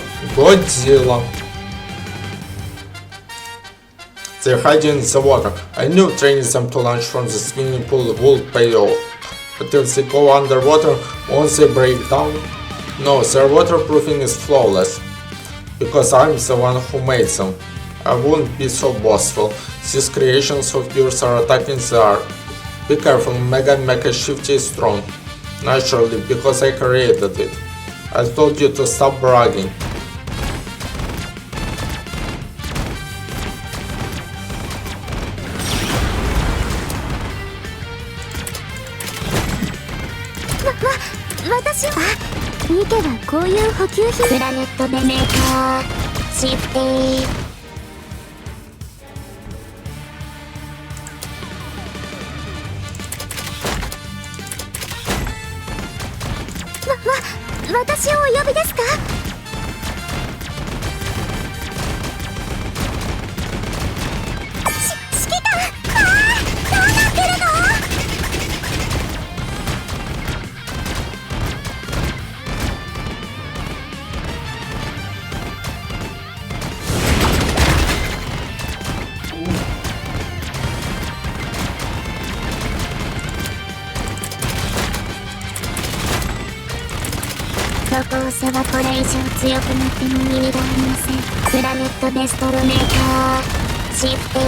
They're hiding in the water. I knew training them to launch from the swimming pool would pay off. But if they go underwater, won't they break down? No, their waterproofing is flawless. Because I'm the one who made them. I won't be so boastful. These creations of yours are attacking the ark. Be careful, Mecha Shifty is strong. Naturally, because I created it. I told you to stop bragging.ニケはこういう補給品。プラネットデメーカーシフティ。私をお呼びですか？指揮官、どうなってるの？投稿差はこれ以上強くなっても意味がありません。プラネットデストロメーカーシフティ。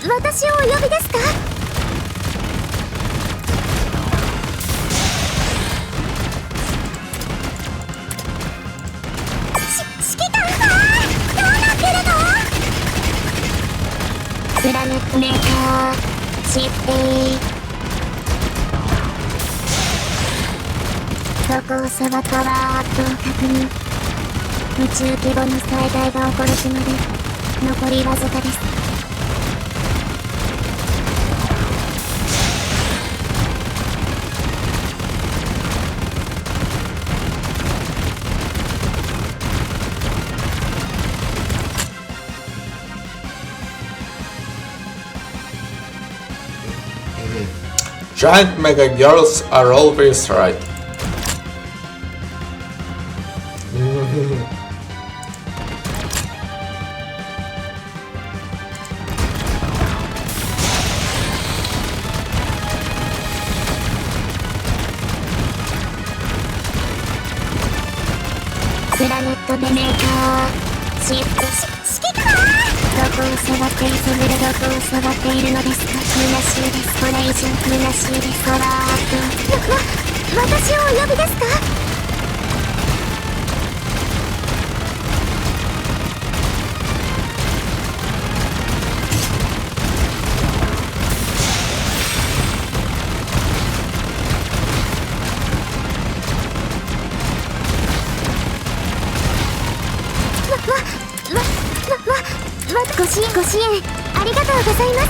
私をお呼びですか？指揮官、どうなってるの？プラネットメーカーシフティ。投稿差はパワーアップを確認。宇宙規模の災害が起こる日まで残りわずかです。Giant mega girls are always right. プラネットでメーカーシフト指揮官どこを触っているそれでどこを触っているのですか。虚しいです。これ以上虚しいです。ほら私をお呼びですか。ご支援ありがとうございます。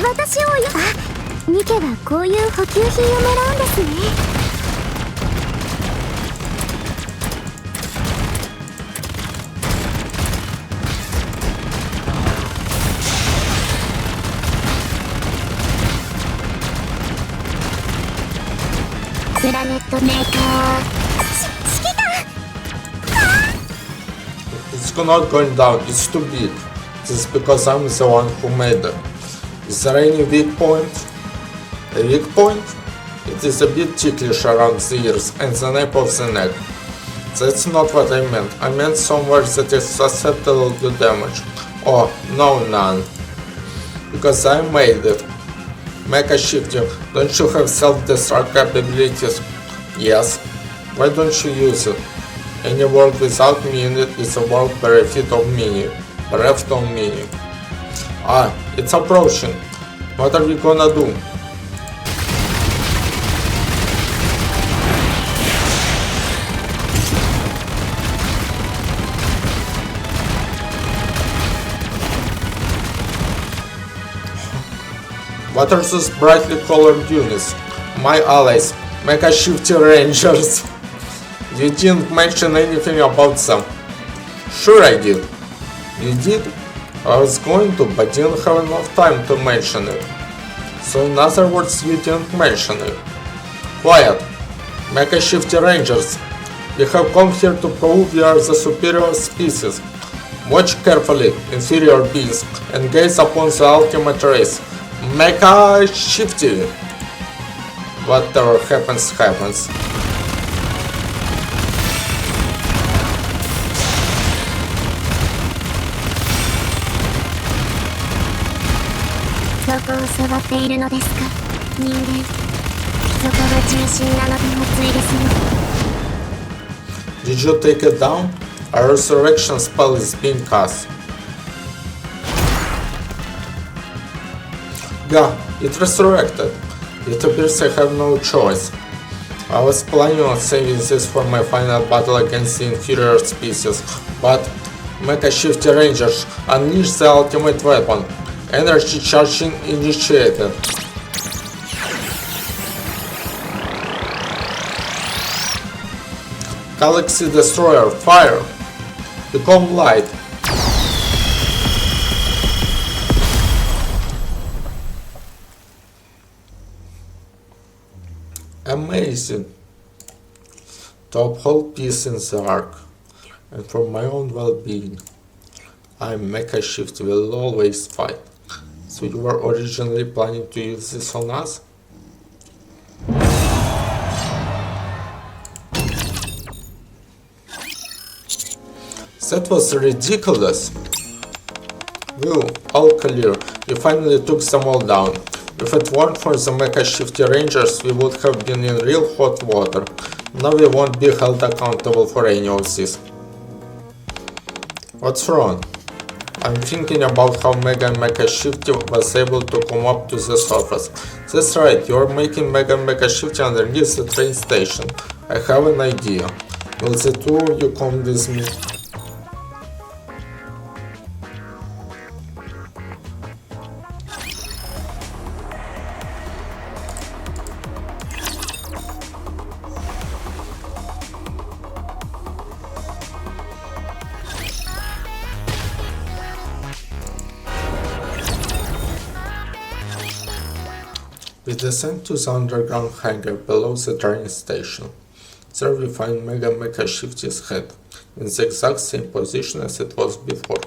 私をニケはこういう補給品をもらうんですね。プラネットメーカーIt's not going down, it's too big. This is because I'm the one who made it. Is there any weak point? A weak point? It is a bit ticklish around the ears and the nape of the neck. That's not what I meant. I meant somewhere that is susceptible to damage. Oh, no, none. Because I made it. Mecha shifting, don't you have self-destruct capabilities? Yes. Why don't you use it? Any world without meaning is a world bereft of meaning. Bereft of meaning. Ah, it's approaching. What are we gonna do? What are those brightly colored units? My allies, Mecha Shifty Rangers. You didn't mention anything about them. Sure I did. You did? I was going to, but didn't have enough time to mention it. So in other words, you didn't mention it. Quiet. Mecha Shifty Rangers. We have come here to prove we are the superior species. Watch carefully, inferior beings, and gaze upon the ultimate race. Mecha Shifty. Whatever happens, happens.どこを触っているのですか、人間。そこが中心なのでもついですよ。Did you take it down? A resurrection spell is being cast. Yeah, it resurrected. It appears I have no choice. I was planning on saving this for my final battle against the inferior species, but Mecha Shifty Rangers unleash the ultimate weapon. Energy charging initiated. Galaxy Destroyer, fire! Become light. Amazing. To uphold peace in the Ark, and for my own well-being, I, Mecha Shift, will always fight. So you were originally planning to use this on us? That was ridiculous. Whew, all clear. We finally took them all down. If it weren't for the Mecha Shifty Rangers, we would have been in real hot water. Now we won't be held accountable for any of this. What's wrong? I'm thinking about how Mega and Mecha Shifty was able to come up to the surface. That's right, you're making Mega and Mecha Shifty underneath the train station. I have an idea. Will the two of you come with me? We descend to the underground hangar below the train station. There we find Mega Mecha Shifty's head, in the exact same position as it was before.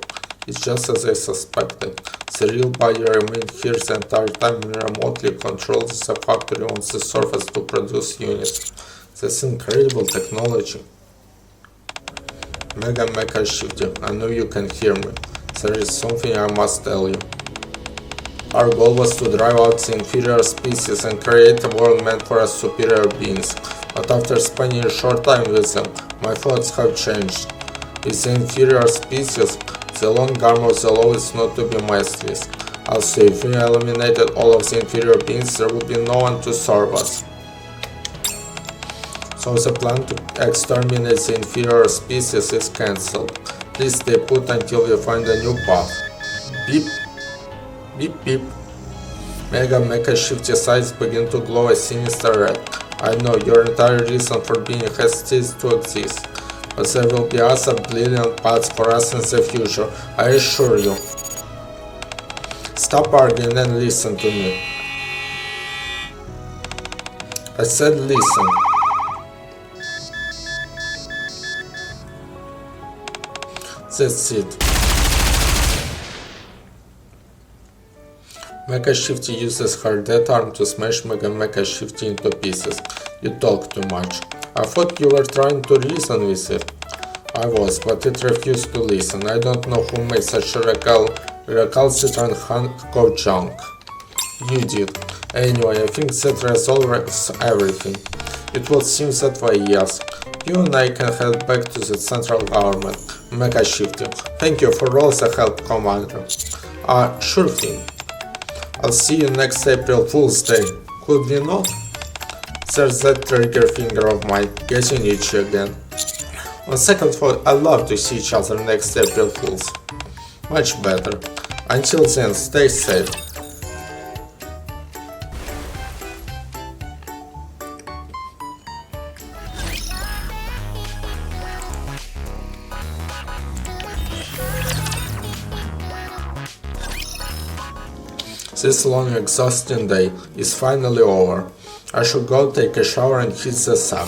It's just as I suspected. The real body remained here the entire time and remotely controlled the factory on the surface to produce units. That's incredible technology. Mega Mecha Shifty, I know you can hear me. There is something I must tell you. Our goal was to drive out the inferior species and create a world meant for us superior beings. But after spending a short time with them, my thoughts have changed. With the inferior species, the long arm of the law is not to be messed with. Also, if we eliminated all of the inferior beings, there would be no one to serve us. So the plan to exterminate the inferior species is cancelled. Please stay put until we find a new path. Beep. Beep beep. Mega Mecha Shifty sides begin to glow a sinister red. I know your entire reason for being has ceased to exist. But there will be other brilliant paths for us in the future, I assure you. Stop arguing and listen to me. I said listen. That's it. Mecha Shifty uses her death arm to smash Mega Mecha Shifty into pieces. You talk too much. I thought you were trying to reason with it. I was, but it refused to listen. I don't know who made such a recalcitrant hunk of junk. You did. Anyway, I think that resolves everything. It would seem that way, yes. You and I can head back to the central government. Mecha Shifty. Thank you for all the help, Commander. Sure thing. I'll see you next April Fool's Day. Could we not? There's that trigger finger of mine, getting itchy again. On second thought, I'd love to see each other next April Fools. Much better. Until then, stay safe. This long exhausting day is finally over. I should go take a shower and hit the sun.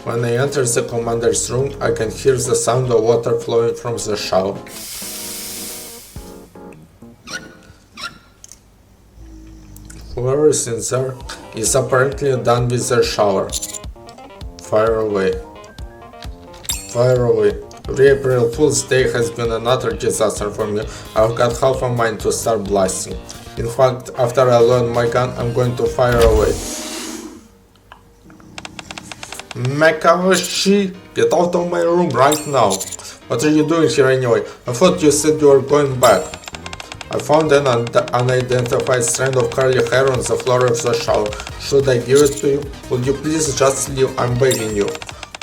When I enter the commander's room, I can hear the sound of water flowing from the shower. Whoever is in there is apparently done with their shower. Fire away. Fire away. Every April Fool's Day has been another disaster for me. I've got half a mind to start blasting. In fact, after I load my gun, I'm going to fire away. Mekashi, get out of my room right now. What are you doing here anyway? I thought you said you were going back. I found an unidentified strand of curly hair on the floor of the shower. Should I give it to you? Would you please just leave? I'm begging you.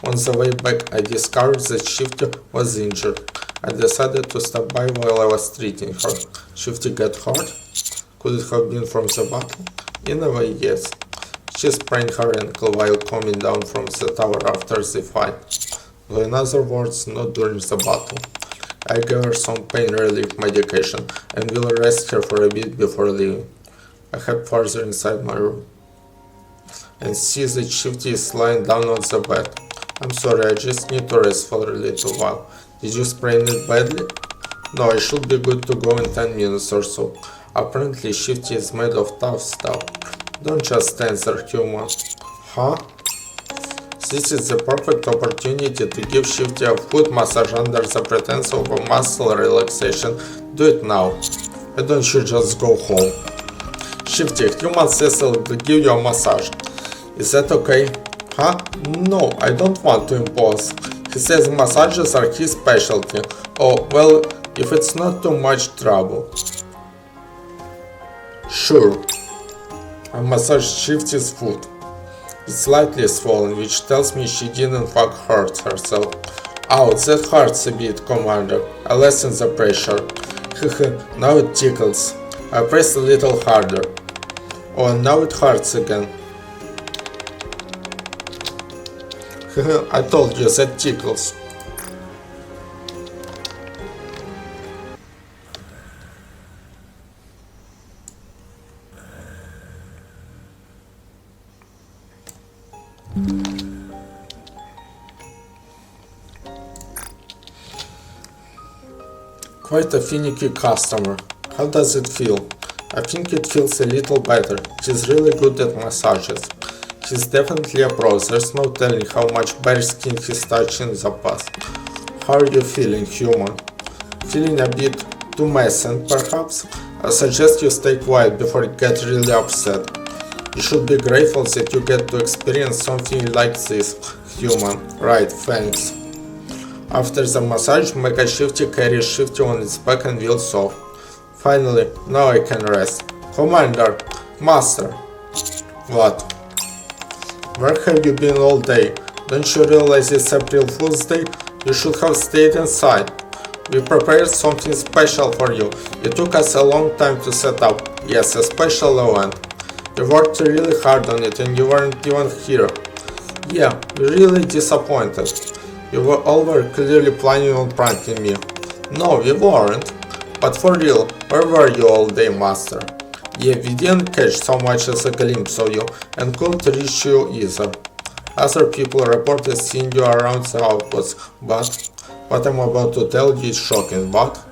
On the way back, I discovered that Shifty was injured. I decided to stop by while I was treating her. Shifty got hurt? Could it have been from the battle? In a way, yes. She sprained her ankle while coming down from the tower after the fight. So in other words, not during the battle. I gave her some pain relief medication and will rest her for a bit before leaving. I head further inside my room and see that Shifty is lying down on the bed. I'm sorry, I just need to rest for a little while. Did you sprain it badly? No, I should be good to go in 10 minutes or so. Apparently Shifty is made of tough stuff. Don't just stand there, human. Huh? This is the perfect opportunity to give Shifty a foot massage under the pretense of a muscle relaxation. Do it now. Why don't you just go home? Shifty, human says he'll give you a massage. Is that okay? Huh? No, I don't want to impose. He says massages are his specialty. Oh, well, if it's not too much trouble. Sure. I massaged Shifty's foot. It's slightly swollen, which tells me she didn't in fact hurt herself. Ouch, that hurts a bit, Commander. I lessen the pressure. Now it tickles. I press a little harder. Oh, and now it hurts again. I told you that tickles. Quite a finicky customer. How does it feel? I think it feels a little better. She's really good at massages. He's definitely a pro. There's no telling how much bare skin he's touched in the past. How are you feeling, human? Feeling a bit too messy, perhaps? I suggest you stay quiet before you get really upset. You should be grateful that you get to experience something like this, human. Right, thanks. After the massage, Mecha Shifty carries Shifty on its back and wheels off. Finally, now I can rest. Commander! Master! What? Where have you been all day? Don't you realize it's April Fool's Day? You should have stayed inside. We prepared something special for you. It took us a long time to set up. Yes, a special event. You worked really hard on it and you weren't even here. Yeah, we're really disappointed. You all were clearly planning on pranking me. No, we weren't. But for real, where were you all day, Master? Yeah, we didn't catch so much as a glimpse of you and couldn't reach you either. Other people reported seeing you around the outpost, but what I'm about to tell you is shocking, but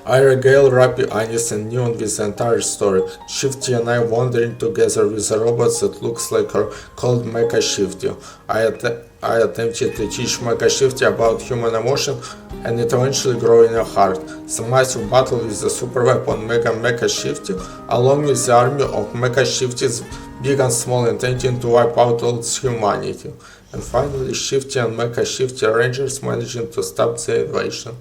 I regale Rappy, Anis and Neon with the entire story. Shifty and I wandering together with a robot that looks like her called Mecha Shifty. I attempted to teach Mecha Shifty about human emotion and it eventually grew in her heart. The massive battle with the super weapon Mecha Shifty along with the army of Mecha Shifties big and small intending to wipe out all its humanity. And finally Shifty and Mecha Shifty Rangers managing to stop the invasion.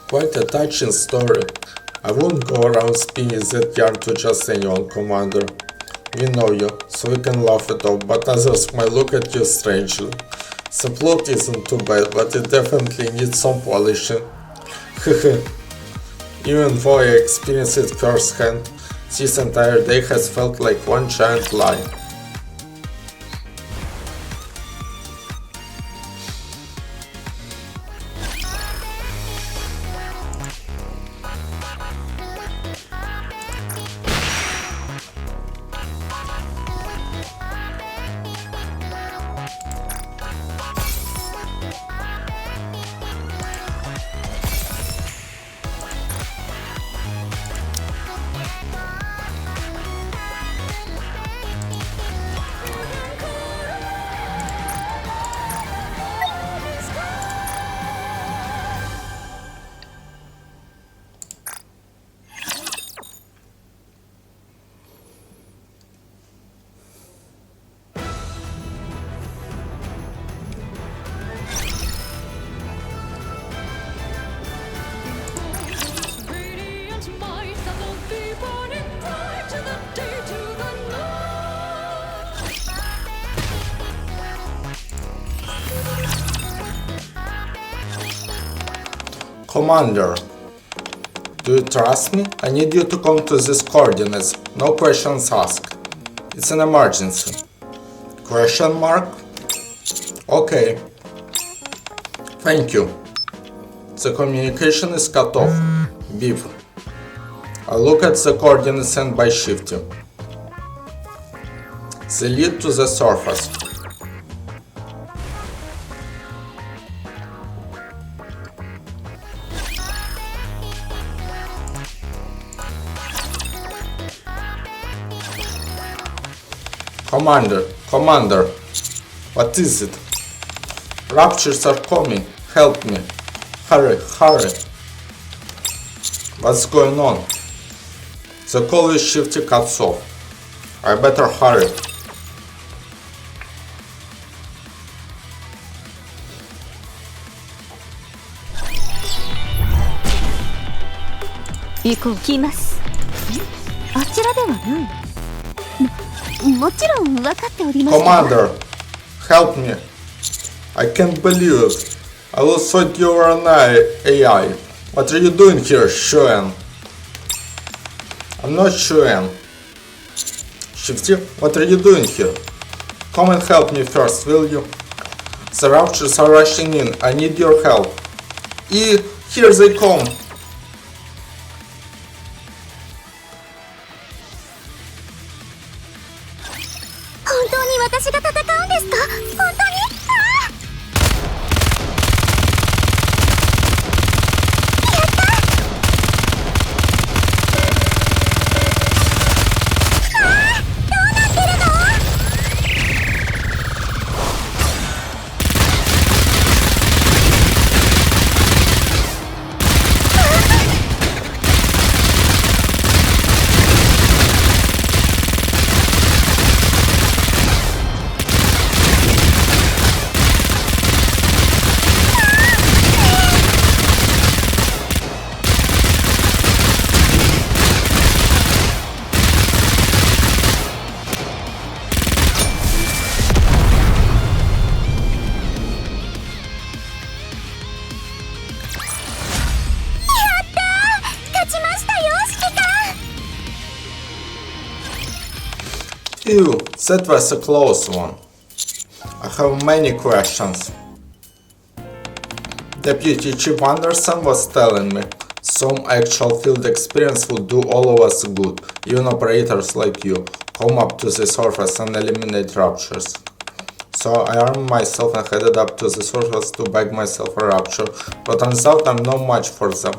Quite a touching story. I wouldn't go around spinning that yarn to just anyone, Commander. We know you, so we can laugh it off, but others might look at you strangely. The plot isn't too bad, but it definitely needs some polishing. Even though I experienced it firsthand, this entire day has felt like one giant lie. Commander, do you trust me? I need you to come to these coordinates. No questions asked. It's an emergency. Question mark? Okay. Thank you. The communication is cut off. Beep. I look at the coordinates sent by Shifty. They lead to the surface. Commander, what is it? Raptures are coming, help me. Hurry. What's going on? The call with Shifty cuts off. I better hurry. Commander, help me. I can't believe it. I will thought you were an AI. What are you doing here, Shuen? I'm not Shuen. Shifty, what are you doing here? Come and help me first, will you? The Raptures are rushing in. I need your help. Here they come. 私が戦うんですか？本当に？Phew, that was a close one. I have many questions. Deputy Chief Anderson was telling me some actual field experience would do all of us good, even operators like you, come up to the surface and eliminate ruptures. So I armed myself and headed up to the surface to bag myself a rupture, but turns out I'm no match for them.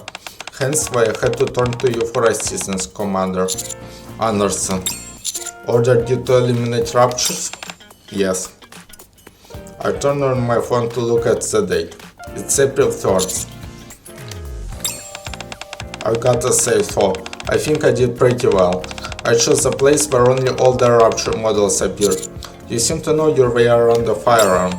Hence why I had to turn to you for assistance, Commander Anderson. Ordered you to eliminate ruptures? Yes. I turned on my phone to look at the date. It's April 3rd. I gotta say so, I think I did pretty well. I chose a place where only all the rupture models appeared. You seem to know your way around the firearm.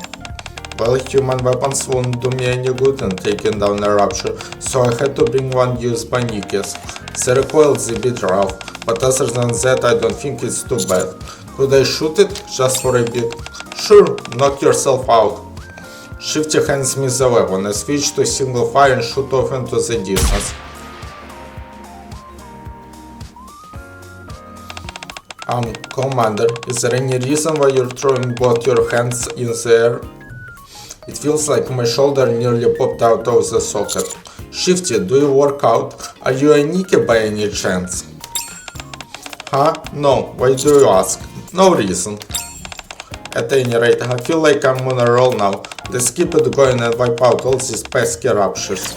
Well, human weapons won't do me any good in taking down a rupture, so I had to bring one used by Nikke's. The recoil's a bit rough, but other than that I don't think it's too bad. Could I shoot it, just for a bit? Sure, knock yourself out. Shifty hands me the weapon. I switch to single fire and shoot off into the distance. Commander, is there any reason why you're throwing both your hands in the air? It feels like my shoulder nearly popped out of the socket. Shifty, do you work out? Are you a Nikke by any chance? Huh? No, why do you ask? No reason. At any rate, I feel like I'm on a roll now. Let's keep it going and wipe out all these pesky ruptures.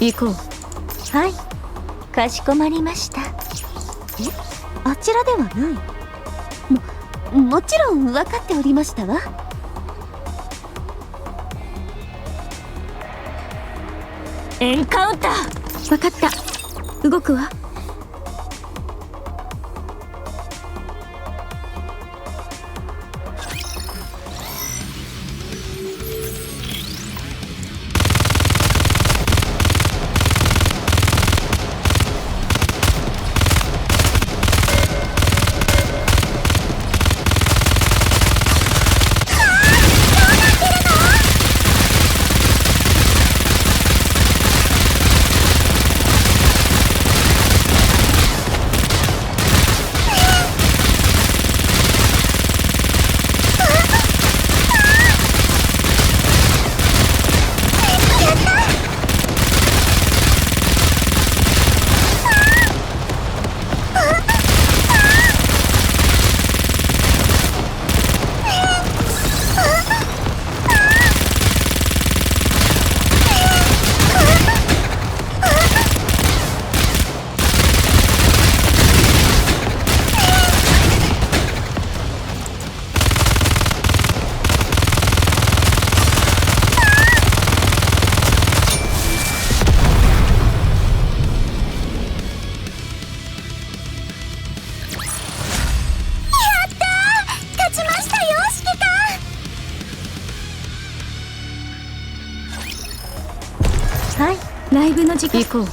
行こう。はい、かしこまりました。あちらではない。もちろん分かっておりましたわ。エンカウンター。分かった。動くわ。はい、ライブの時間。行こう。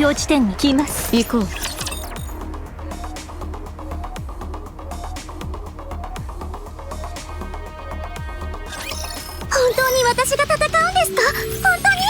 標地点に来ます。行こう。本当に私が戦うんですか？本当に？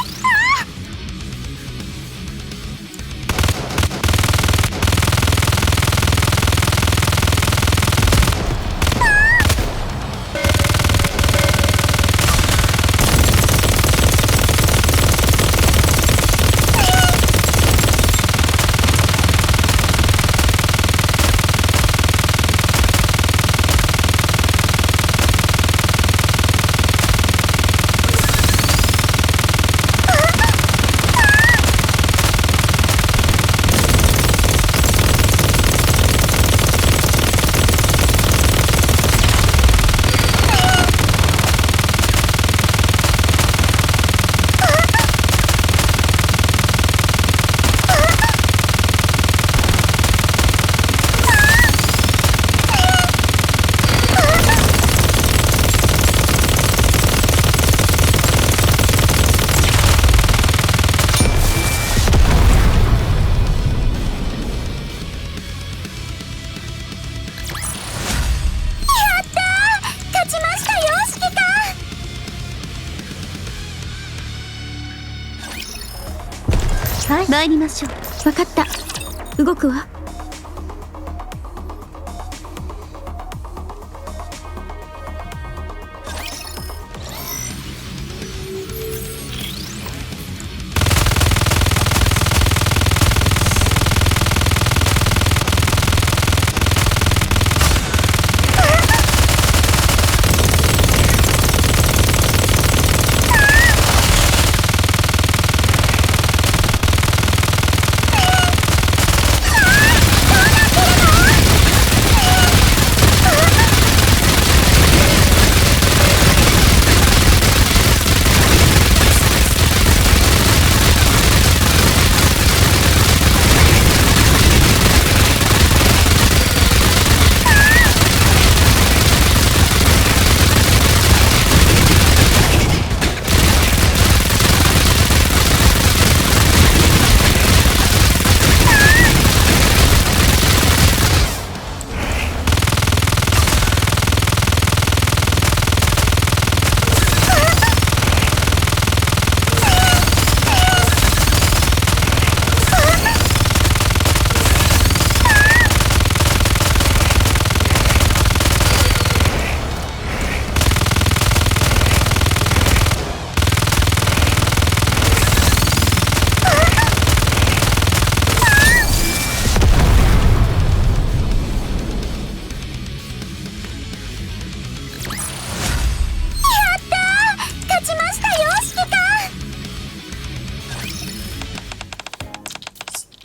はい、参りましょう。分かった。動くわ。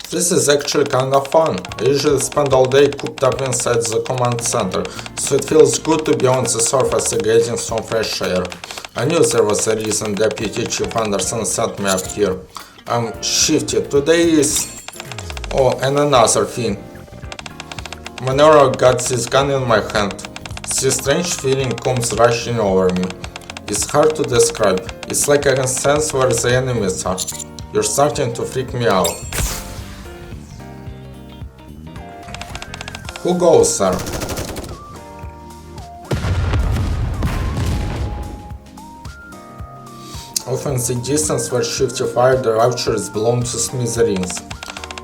This is actually kinda fun. I usually spend all day cooped up inside the command center, so it feels good to be on the surface and getting some fresh air. I knew there was a reason Deputy Chief Anderson sent me up here. I'm shifty. Today is... Oh, and another thing. Whenever I got this gun in my hand, this strange feeling comes rushing over me. It's hard to describe. It's like I can sense where the enemies are. You're starting to freak me out. Who goes, sir? Off in the distance where Shifty fired, the Rapture is blown to smithereens.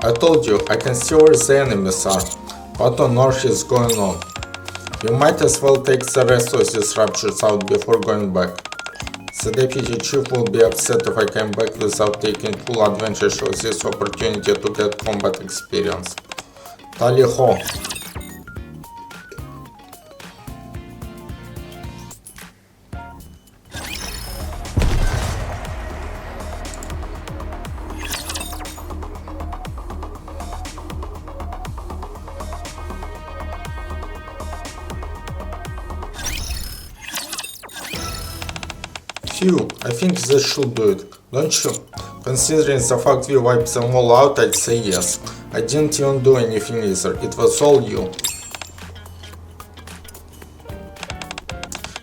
I told you, I can see where the enemies are. What on earth is going on? We might as well take the rest of these Raptures out before going back. The Deputy Chief will be upset if I came back without taking full advantage of this opportunity to get combat experience. Tally ho! Phew, I think this should do it, don't you? Considering the fact we wiped them all out, I'd say yes. I didn't even do anything either, it was all you.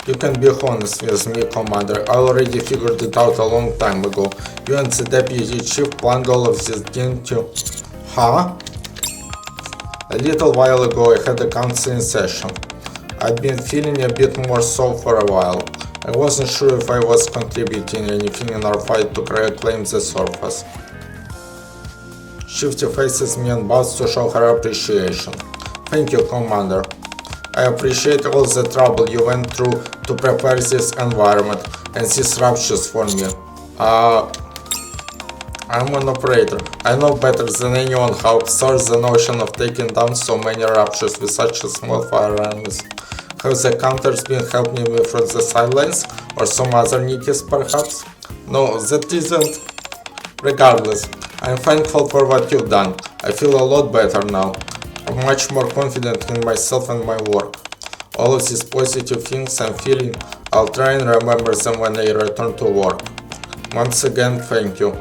You can be honest with me, Commander. I already figured it out a long time ago. You and the Deputy Chief planned all of this, didn't you? Huh? A little while ago I had a counseling session. I'd been feeling a bit more so for a while. I wasn't sure if I was contributing anything in our fight to reclaim the surface. Shifty faces me and bows to show her appreciation. Thank you, Commander. I appreciate all the trouble you went through to prepare this environment and these raptures for me. I'm an operator. I know better than anyone how absurd the notion of taking down so many raptures with such a small firearm is. Have the counters been helping me from the sidelines, or some other Nikkes perhaps? No, that isn't. Regardless, I'm thankful for what you've done. I feel a lot better now. I'm much more confident in myself and my work. All of these positive things I'm feeling, I'll try and remember them when I return to work. Once again, thank you.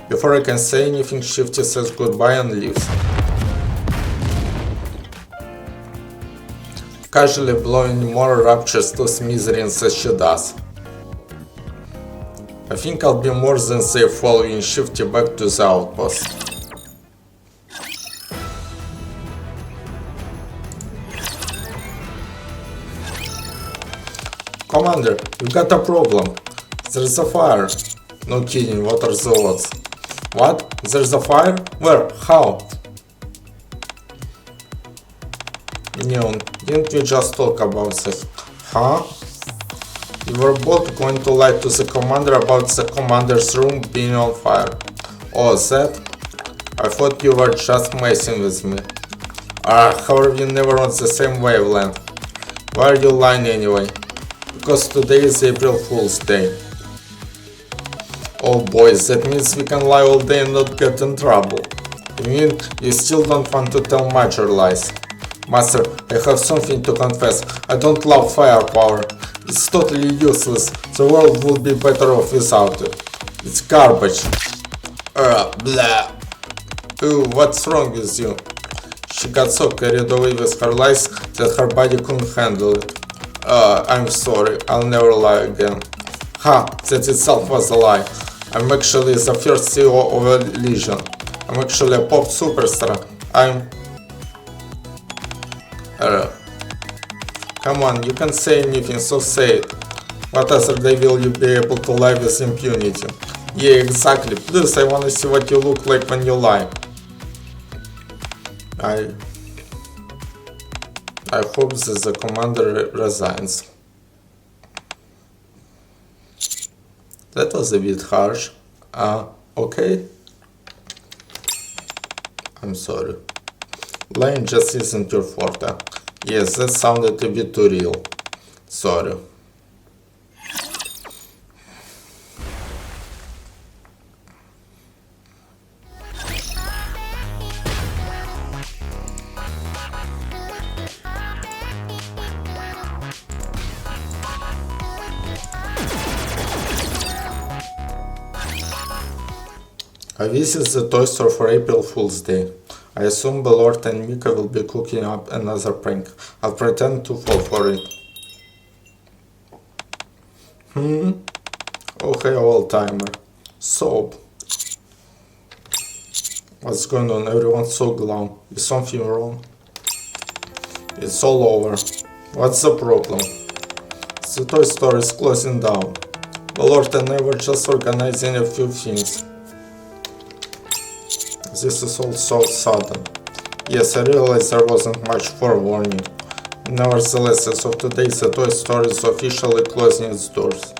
Before I can say anything, Shifty says goodbye and leaves. Casually blowing more raptures to smithereens as she does. I think I'll be more than safe following Shifty back to the outpost. Commander, we've got a problem. There's a fire. No kidding, what are the odds? What? There's a fire? Where? How? Neon, didn't we just talk about this? Huh? You were both going to lie to the commander about the commander's room being on fire. Oh, that? I thought you were just messing with me. However, we're never on the same wavelength. Why are you lying anyway? Because today is April Fool's Day. Oh boys, that means we can lie all day and not get in trouble. You mean you still don't want to tell major lies? Master, I have something to confess. I don't love firepower. It's totally useless. The world would be better off without it. It's garbage. Blah. Ooh, what's wrong with you? She got so carried away with her lies that her body couldn't handle it. I'm sorry, I'll never lie again. Ha, that itself was a lie. I'm actually the first CEO of a legion. I'm actually a pop superstar. Come on, you can say anything, so say it. What other day will you be able to lie with impunity? Yeah, exactly. Please, I wanna see what you look like when you lie. I hope that the commander resigns. That was a bit harsh. Okay. I'm sorry. Lying just isn't your forte. Yes, that sounded a bit too real. Sorry. I visit the toy store for April Fool's Day. I assume Belord and Nikke will be cooking up another prank. I'll pretend to fall for it. Oh hey, old-timer. Soap. What's going on? Everyone's so glum. Is something wrong? It's all over. What's the problem? The toy store is closing down. Belord and I were just organizing a few things. This is all so sudden. Yes, I realize there wasn't much forewarning. Nevertheless, as of today, the toy store is officially closing its doors.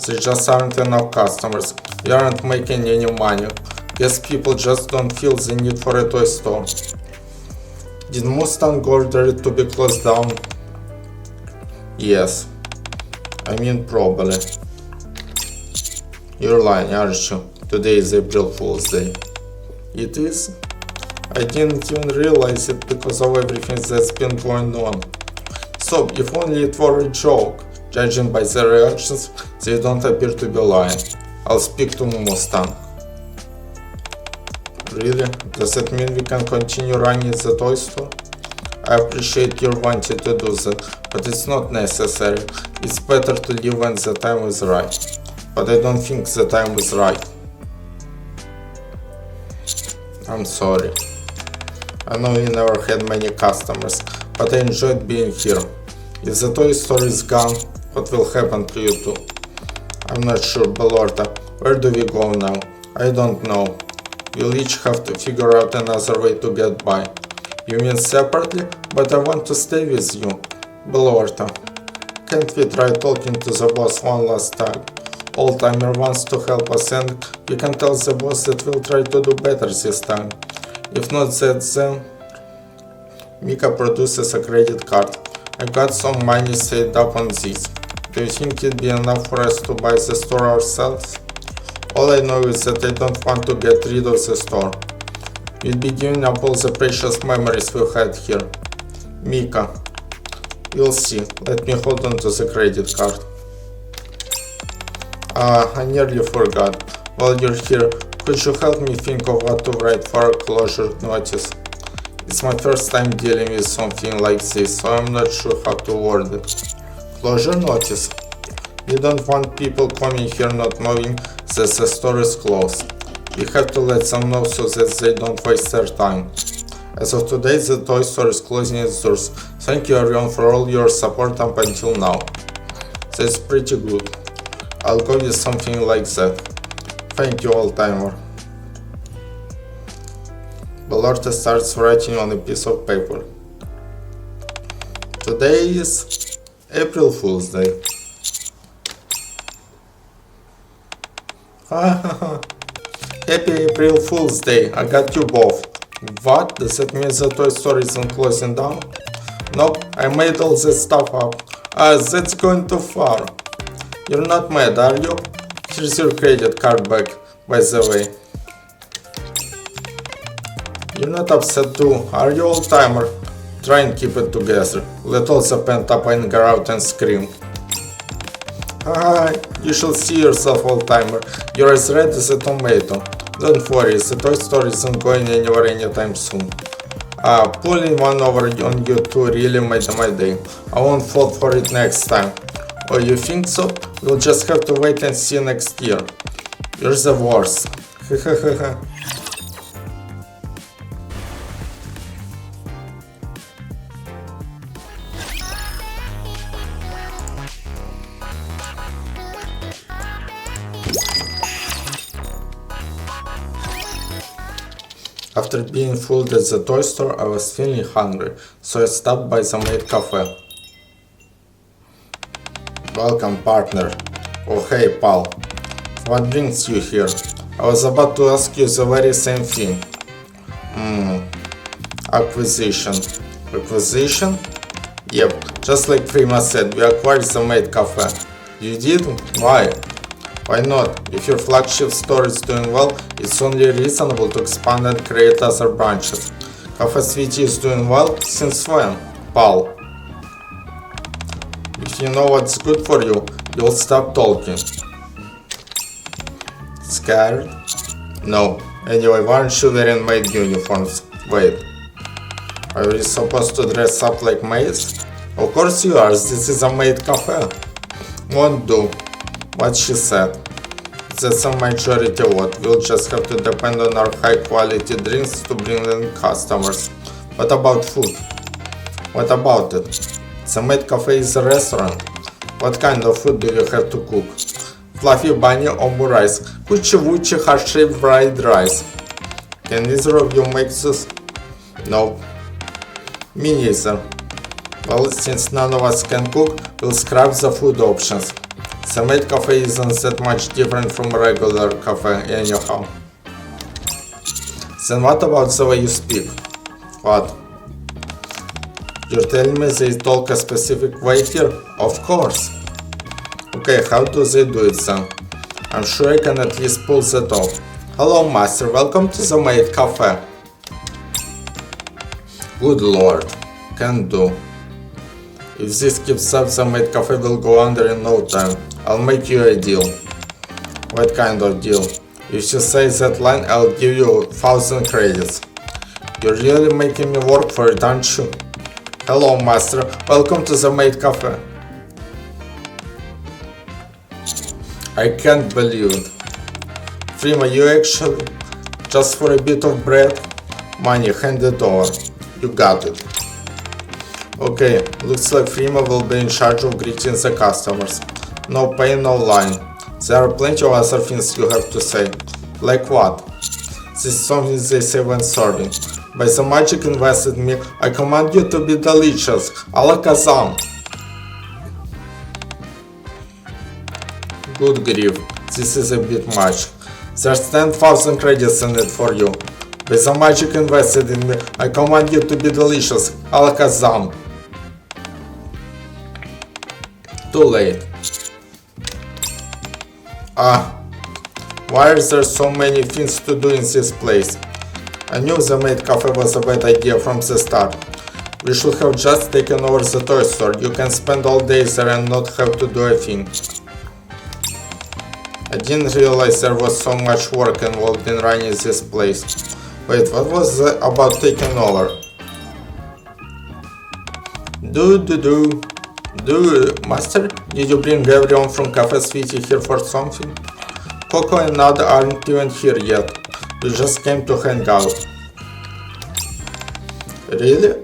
There just aren't enough customers. We aren't making any money. Guess people just don't feel the need for a toy store. Did Mustang order it to be closed down? Yes. I mean, probably. You're lying, aren't you? Today is April Fool's Day. It is? I didn't even realize it because of everything that's been going on. So, if only it were a joke, judging by their reactions, they don't appear to be lying. I'll speak to Mustang. Really? Does that mean we can continue running the toy store? I appreciate your wanting to do that, but it's not necessary. It's better to leave when the time is right. But I don't think the time is right. I'm sorry. I know you never had many customers, but I enjoyed being here. If the toy store is gone, what will happen to you too? I'm not sure, Belorta. Where do we go now? I don't know. We'll each have to figure out another way to get by. You mean separately? But I want to stay with you. Belorta. Can't we try talking to the boss one last time? Old-timer wants to help us, and you can tell the boss that we'll try to do better this time. If not that, then Mika produces a credit card. I got some money saved up on this. Do you think it'd be enough for us to buy the store ourselves? All I know is that I don't want to get rid of the store. We'd be giving up all the precious memories we had here. Mika. We'll see. Let me hold on to the credit card. I nearly forgot. While you're here, could you help me think of what to write for a closure notice? It's my first time dealing with something like this, so I'm not sure how to word it. Closure notice. We don't want people coming here not knowing that the store is closed. We have to let them know so that they don't waste their time. As of today, the toy store is closing its doors. Thank you everyone for all your support up until now. That's pretty good. I'll go with something like that. Thank you, old-timer. Belorta starts writing on a piece of paper. Today is April Fool's Day. Happy April Fool's Day, I got you both. What? Does that mean the toy store isn't closing down? Nope, I made all this stuff up. That's going too far. You're not mad, are you? Here's your credit card back, by the way. You're not upset too, are you, old-timer? Try and keep it together. Let all the pent-up anger out and scream. You shall see yourself, old-timer. You're as red as a tomato. Don't worry, the toy store isn't going anywhere anytime soon. Pulling one over on you two really made my day. I won't fall for it next time. Oh, you think so? We'll just have to wait and see next year. You're the worst. After being fooled at the toy store, I was feeling hungry, so I stopped by the maid cafe. Welcome, partner. Oh hey, pal. What brings you here? I was about to ask you the very same thing. Acquisition. Acquisition? Yep, just like Prima said, we acquired the maid cafe. You did? Why? Why not? If your flagship store is doing well, it's only reasonable to expand and create other branches. Cafe Sweetie is doing well? Since when? Pal. If you know what's good for you, you'll stop talking. Scared? No. Anyway, why aren't you wearing maid uniforms? Wait. Are you supposed to dress up like maids? Of course you are, this is a maid cafe. Won't do. What she said. That's a majority vote. We'll just have to depend on our high quality drinks to bring in customers. What about food? What about it? The maid cafe is a restaurant. What kind of food do you have to cook? Fluffy bunny ombu rice. Hoochie woochie heart-shaped fried rice. Can either of you make this? No. Me neither. Well, since none of us can cook, we'll scrap the food options. The maid cafe isn't that much different from a regular cafe anyhow. Then what about the way you speak? What? You're telling me they talk a specific way here? Of course. Okay, how do they do it then? I'm sure I can at least pull that off. Hello master, welcome to the maid cafe. Good lord, can do. If this keeps up, the maid cafe will go under in no time. I'll make you a deal. What kind of deal? If you say that line, I'll give you 1000 credits. You're really making me work for it, aren't you? Hello, master. Welcome to the maid cafe. I can't believe it. Prima, you actually... Just for a bit of bread? Money, hand it over. You got it. Okay, looks like Prima will be in charge of greeting the customers. No pay, no line. There are plenty of other things you have to say. Like what? This is something they say when serving. By the magic invested in me, I command you to be delicious. Alakazam. Good grief, this is a bit much. There's 10,000 credits in it for you. By the magic invested in me, I command you to be delicious. Alakazam. Too late. Why is there so many things to do in this place? I knew the maid cafe was a bad idea from the start. We should have just taken over the toy store. You can spend all day there and not have to do a thing. I didn't realize there was so much work involved in running this place. Wait, what was about taking over? Master, did you bring everyone from Cafe Sweetie here for something? Coco and Nada aren't even here yet. We just came to hang out. Really?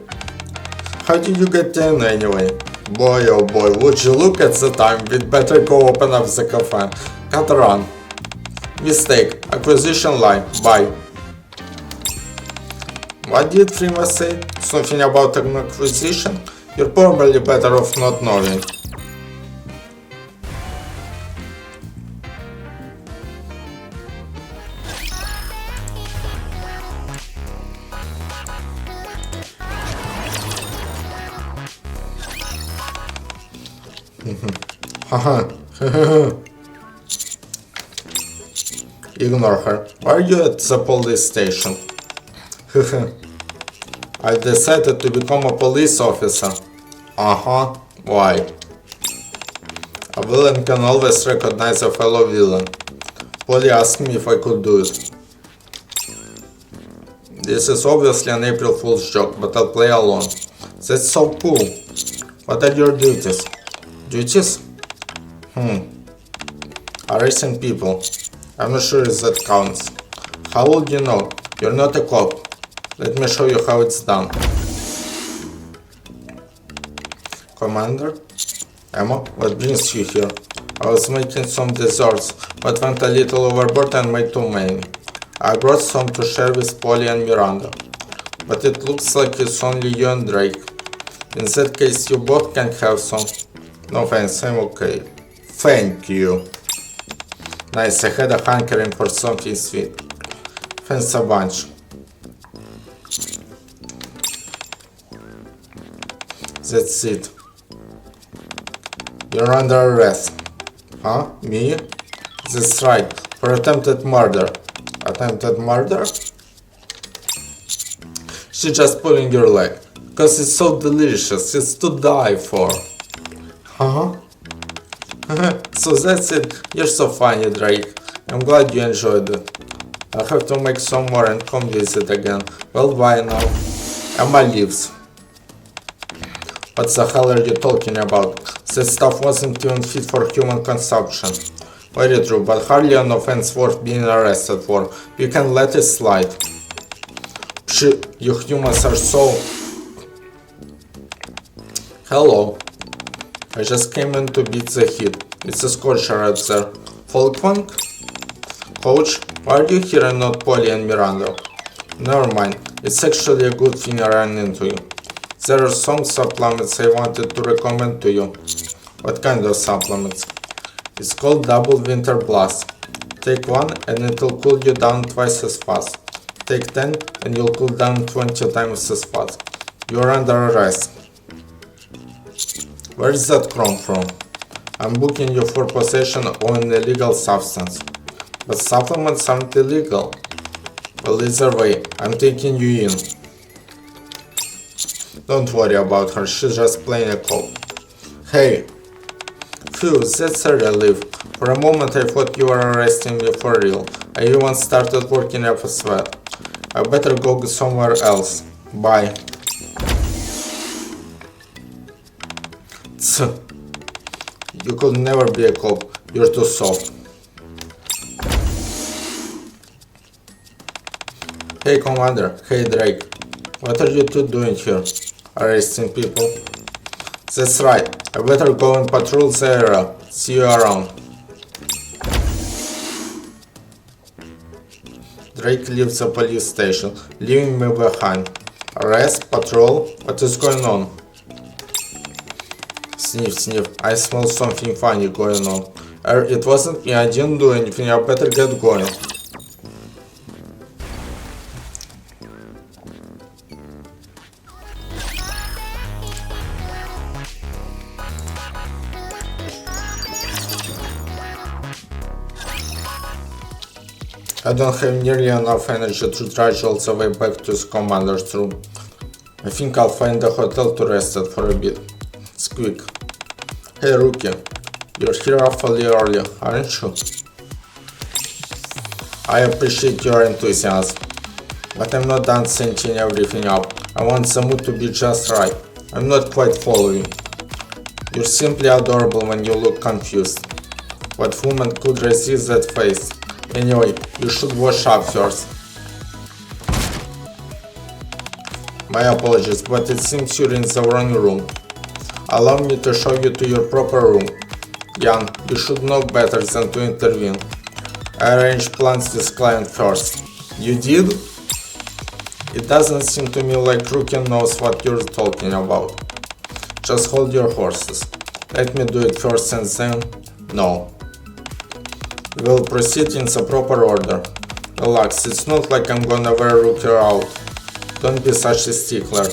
How did you get in anyway? Boy oh boy, would you look at the time, we'd better go open up the cafe. Cut run. Mistake. Acquisition line. Bye. What did Prima say? Something about an acquisition? You're probably better off not knowing. Haha. Ignore her. Why are you at the police station? I decided to become a police officer. Why? A villain can always recognize a fellow villain. Polly asked me if I could do it. This is obviously an April Fool's joke, but I'll play along. That's so cool. What are your duties? Duties? Arresting people. I'm not sure if that counts. How would you know? You're not a cop. Let me show you how it's done. Commander? Emma, what brings you here? I was making some desserts, but went a little overboard and made too many. I brought some to share with Polly and Miranda. But it looks like it's only you and Drake. In that case, you both can have some. No thanks, I'm okay. Thank you. Nice, I had a hankering for something sweet. Thanks a bunch. That's it. You're under arrest. Huh? Me? That's right. For attempted murder. Attempted murder? She's just pulling your leg. Cause it's so delicious. It's to die for. Huh? So that's it. You're so funny, Drake. I'm glad you enjoyed it. I'll have to make some more and come visit again. Well, bye now. Emma leaves. What the hell are you talking about? That stuff wasn't even fit for human consumption. Very true, but hardly an offense worth being arrested for. You can let it slide. Psh, you humans are so... Hello. I just came in to beat the heat. It's a scorcher right there. Folkwang? Coach, why are you here and not Polly and Miranda? Never mind. It's actually a good thing I ran into you. There are some supplements I wanted to recommend to you. What kind of supplements? It's called Double Winter Blast. Take one and it'll cool you down twice as fast. Take 10 and you'll cool down 20 times as fast. You're under arrest. Where is that chrome from? I'm booking you for possession of an illegal substance. But supplements aren't illegal. Well, either way, I'm taking you in. Don't worry about her, she's just playing a cop. Hey! Phew, that's a relief. For a moment I thought you were arresting me for real. I even started working up a sweat. I better go somewhere else. Bye. You could never be a cop. You're too soft. Hey Commander, hey Drake. What are you two doing here? Arresting people? That's right. I better go and patrol the area. See you around. Drake leaves the police station, leaving me behind. Arrest? Patrol? What is going on? Sniff, sniff. I smell something funny going on. It wasn't me. I didn't do anything. I better get going. I don't have nearly enough energy to trudge all the way back to the commander's room. I think I'll find a hotel to rest at for a bit. It's quick. Hey Rookie, you're here awfully early, aren't you? I appreciate your enthusiasm, but I'm not done setting everything up. I want the mood to be just right. I'm not quite following. You're simply adorable when you look confused. What woman could resist that face? Anyway, you should wash up first. My apologies, but it seems you're in the wrong room. Allow me to show you to your proper room. Jan, you should know better than to intervene. I arranged plans with client first. You did? It doesn't seem to me like Rookie knows what you're talking about. Just hold your horses. Let me do it first and then... No. We'll proceed in the proper order. Relax, it's not like I'm gonna wear Rookie out. Don't be such a stickler.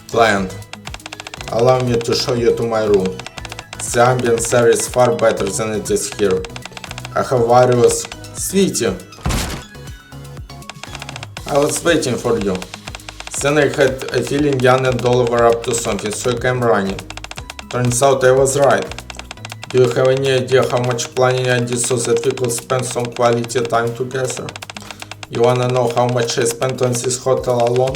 Client, allow me to show you to my room. The ambience there is far better than it is here. I have various... Sweetie! I was waiting for you. Then I had a feeling Jan and Oliver were up to something, so I came running. Turns out I was right. Do you have any idea how much planning I did so that we could spend some quality time together? You wanna know how much I spent on this hotel alone?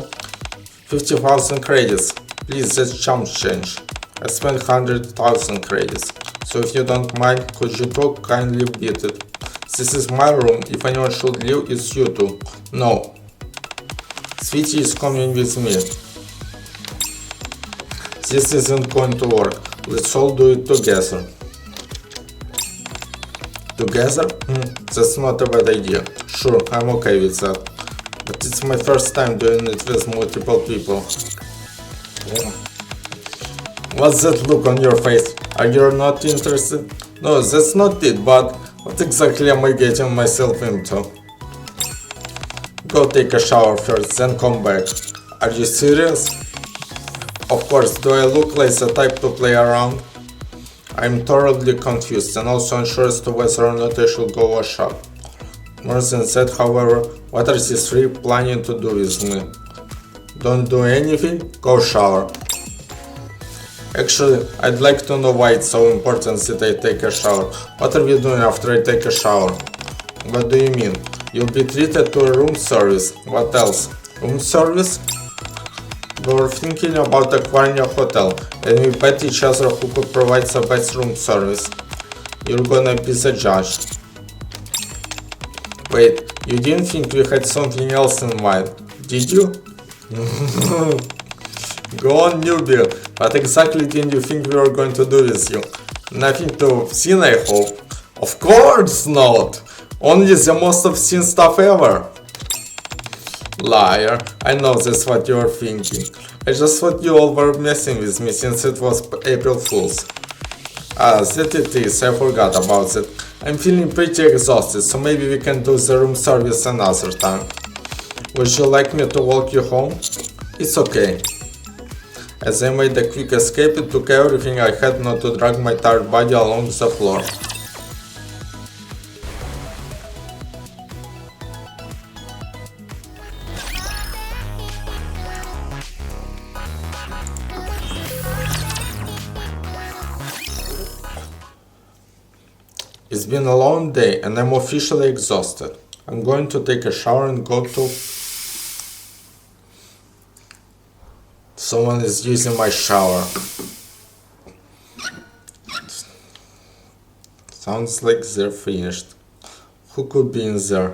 50,000 credits. Please, that's chump change. I spent 100,000 credits. So if you don't mind, could you talk? Kindly beat it. This is my room. If anyone should leave, it's you two. No. Sweetie is coming with me. This isn't going to work. Let's all do it together. Together? That's not a bad idea. Sure, I'm okay with that. But it's my first time doing it with multiple people. What's that look on your face? Are you not interested? No, that's not it, but what exactly am I getting myself into? Go take a shower first, then come back. Are you serious? Of course, do I look like the type to play around? I'm thoroughly confused and also unsure as to whether or not I should go wash up. More than that, however, what are these three planning to do with me? Don't do anything? Go shower. Actually, I'd like to know why it's so important that I take a shower. What are we doing after I take a shower? What do you mean? You'll be treated to a room service. What else? Room service? We were thinking about acquiring a hotel, and we bet each other who could provide the best room service. You're gonna be the judge. Wait, you didn't think we had something else in mind, did you? Go on, newbie. What exactly did you think we were going to do with you? Nothing to obscene, I hope. Of course not! Only the most obscene stuff ever. Liar, I know that's what you're thinking. I just thought you all were messing with me since it was April Fool's. That it is, I forgot about that. I'm feeling pretty exhausted, so maybe we can do the room service another time. Would you like me to walk you home? It's okay. As I made a quick escape, it took everything I had not to drag my tired body along the floor. It's been a long day and I'm officially exhausted. I'm going to take a shower and go to Someone is using my shower. Sounds like they're finished. Who could be in there?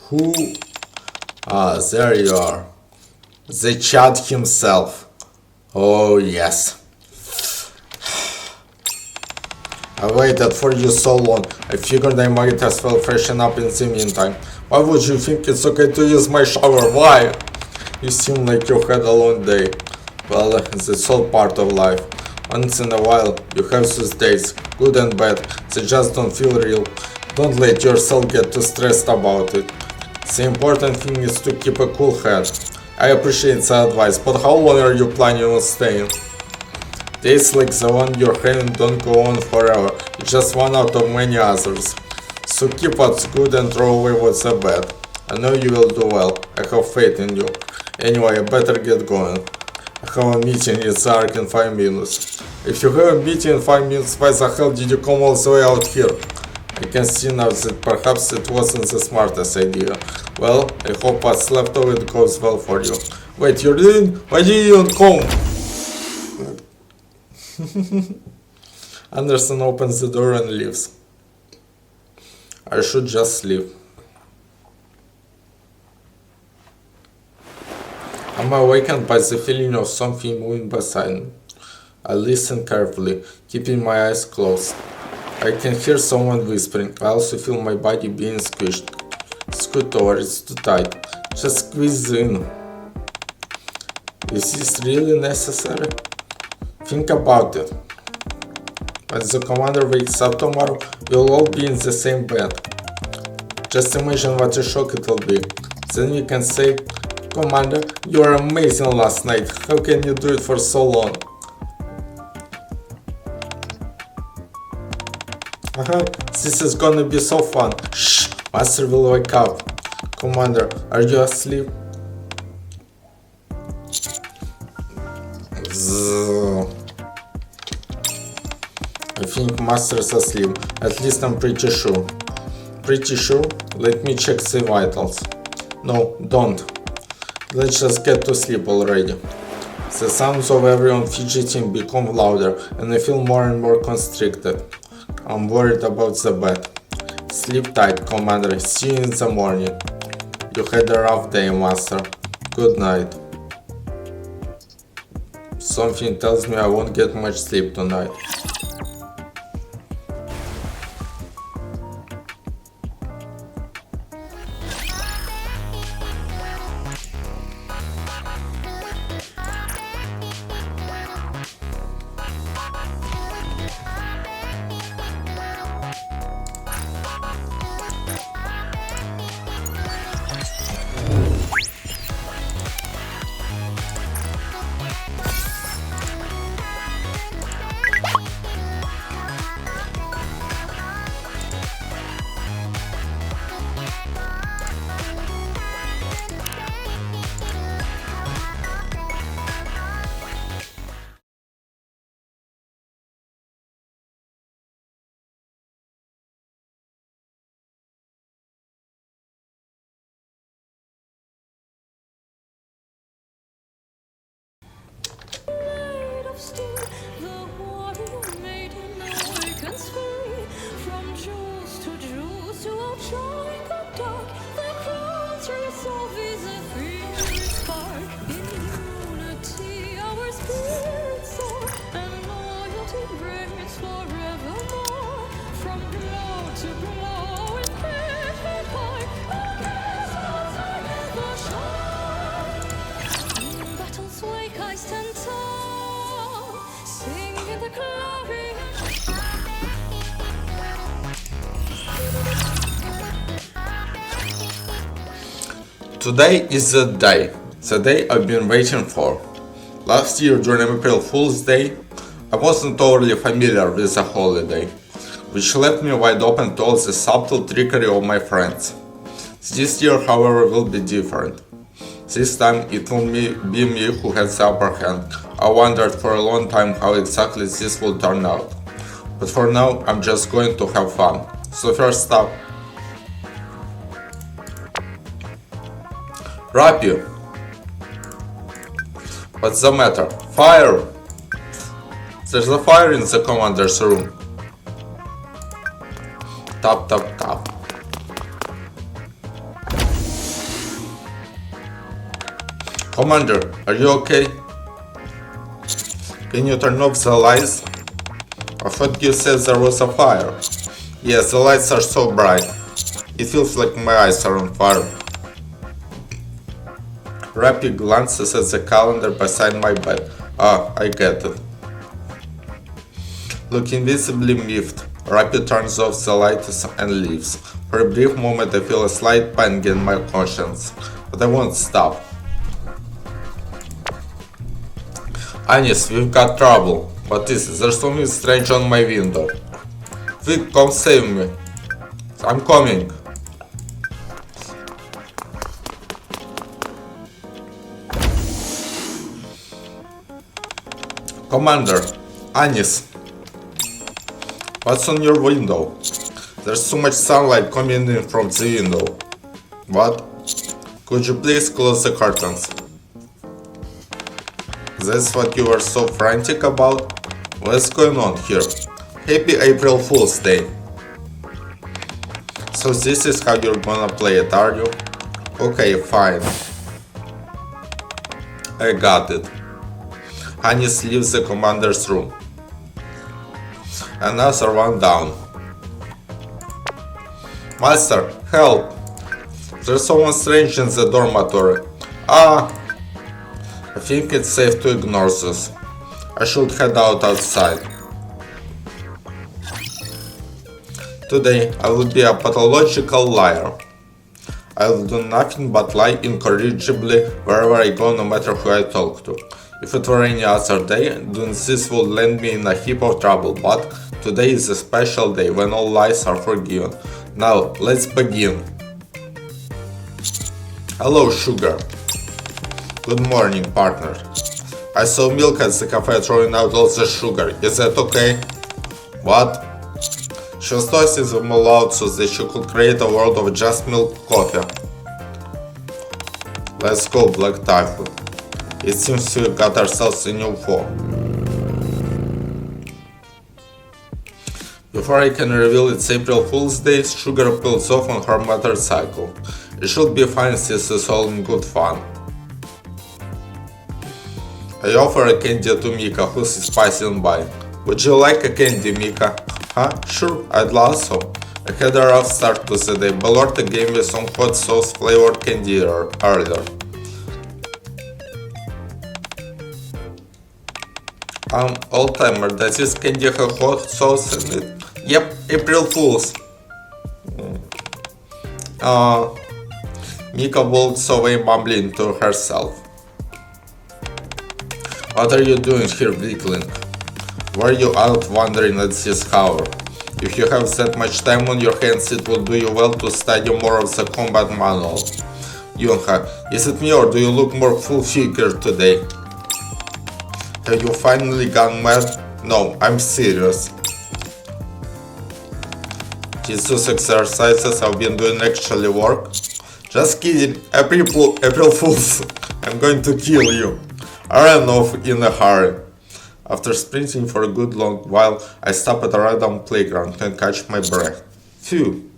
Who? Ah, there you are. The Chad himself. Oh yes. I waited for you so long. I figured I might as well freshen up in the meantime. Why would you think it's okay to use my shower? Why? You seem like you had a long day. Well, that's all part of life. Once in a while, you have those days, good and bad. They just don't feel real. Don't let yourself get too stressed about it. The important thing is to keep a cool head. I appreciate the advice, but how long are you planning on staying? Days like the one you're having don't go on forever, it's just one out of many others. So keep what's good and throw away what's bad. I know you will do well, I have faith in you. Anyway, I better get going. I have a meeting in the Ark in 5 minutes. If you have a meeting in 5 minutes, why the hell did you come all the way out here? I can see now that perhaps it wasn't the smartest idea. Well, I hope what's left of it goes well for you. Wait, you're leaving? Why did you not come? Anderson opens the door and leaves. I should just leave. I'm awakened by the feeling of something moving beside me. I listen carefully, keeping my eyes closed. I can hear someone whispering. I also feel my body being squished. Scoot over, it's too tight. Just squeeze in. Is this really necessary? Think about it. When the commander wakes up tomorrow, we'll all be in the same bed. Just imagine what a shock it'll be. Then we can say, Commander, you were amazing last night. How can you do it for so long? This is gonna be so fun. Shh, Master will wake up. Commander, are you asleep? I think Master's asleep. At least I'm pretty sure. Pretty sure? Let me check the vitals. No, don't. Let's just get to sleep already. The sounds of everyone fidgeting become louder and I feel more and more constricted. I'm worried about the bed. Sleep tight, Commander. See you in the morning. You had a rough day, Master. Good night. Something tells me I won't get much sleep tonight. Today is the day I've been waiting for. Last year during April Fool's Day, I wasn't overly familiar with the holiday, which left me wide open to all the subtle trickery of my friends. This year, however, will be different. This time it will be me who has the upper hand. I wondered for a long time how exactly this will turn out. But for now, I'm just going to have fun. So first up, Rappy! What's the matter? Fire! There's a fire in the commander's room. Tap, tap, tap. Commander, are you okay? Can you turn off the lights? I thought you said there was a fire. Yes, the lights are so bright. It feels like my eyes are on fire. Rappy glances at the calendar beside my bed. Ah, I get it. Looking visibly miffed, Rappy turns off the lights and leaves. For a brief moment I feel a slight pang in my conscience, but I won't stop. Anis, we've got trouble. What is it? There's something strange on my window. Vic, come save me. I'm coming. Commander, Anis. What's on your window? There's so much sunlight coming in from the window. What? Could you please close the curtains? That's what you were so frantic about? What's going on here? Happy April Fool's Day. So this is how you're gonna play it, are you? Okay, fine. I got it. Anis leaves the commander's room. Another one down. Master, help! There's someone strange in the dormitory. Ah! I think it's safe to ignore this. I should head outside. Today I will be a pathological liar. I will do nothing but lie incorrigibly wherever I go, no matter who I talk to. If it were any other day, doing this would land me in a heap of trouble, but today is a special day when all lies are forgiven. Now, let's begin. Hello, Sugar. Good morning, partner. I saw Milk at the cafe throwing out all the sugar. Is that okay? What? She was tossing them all out so that she could create a world of just milk coffee. Let's go, Black Typhoon. It seems we got ourselves a new foe. Before I can reveal it's April Fool's Day, Sugar pulls off on her motorcycle. It should be fine since it's all in good fun. I offer a candy to Mika, who's passing by. Would you like a candy, Mika? Huh? Sure, I'd love so. I had a rough start to the day, but Lorta gave me some hot sauce flavored candy earlier. Old-timer, does this candy have hot sauce in it? Yep, April Fools. Mika walks away mumbling to herself. What are you doing here, weakling? Were you out wandering at this hour? If you have that much time on your hands, it would do you well to study more of the combat manual. Yunha, is it me or do you look more full-figured today? Have you finally gone mad? No, I'm serious. Did those exercises I've been doing actually work? Just kidding, April Fools, I'm going to kill you. I ran off in a hurry. After sprinting for a good long while, I stop at a random playground and catch my breath. Phew.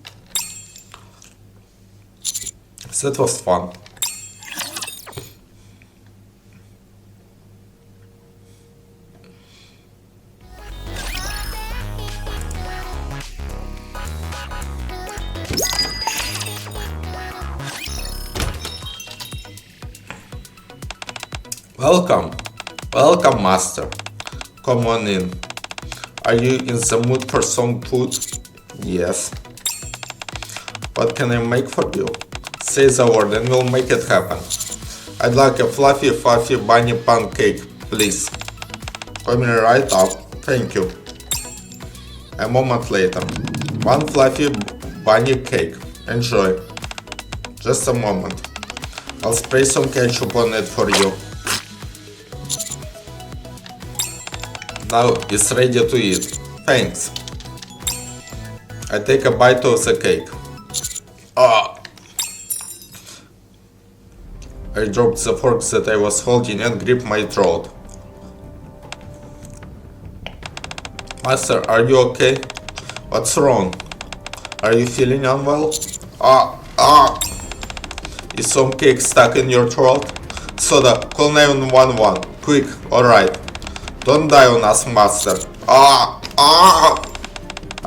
That was fun. Welcome, master. Come on in. Are you in the mood for some food? Yes. What can I make for you? Say the word and we'll make it happen. I'd like a fluffy bunny pancake, please. Coming right up. Thank you. A moment later. One fluffy bunny cake. Enjoy. Just a moment. I'll spray some ketchup on it for you. Now it's ready to eat. Thanks. I take a bite of the cake. I dropped the fork that I was holding and gripped my throat. Master, are you okay? What's wrong? Are you feeling unwell? Is some cake stuck in your throat? Soda, call 911. Quick, alright. Don't die on us, Master.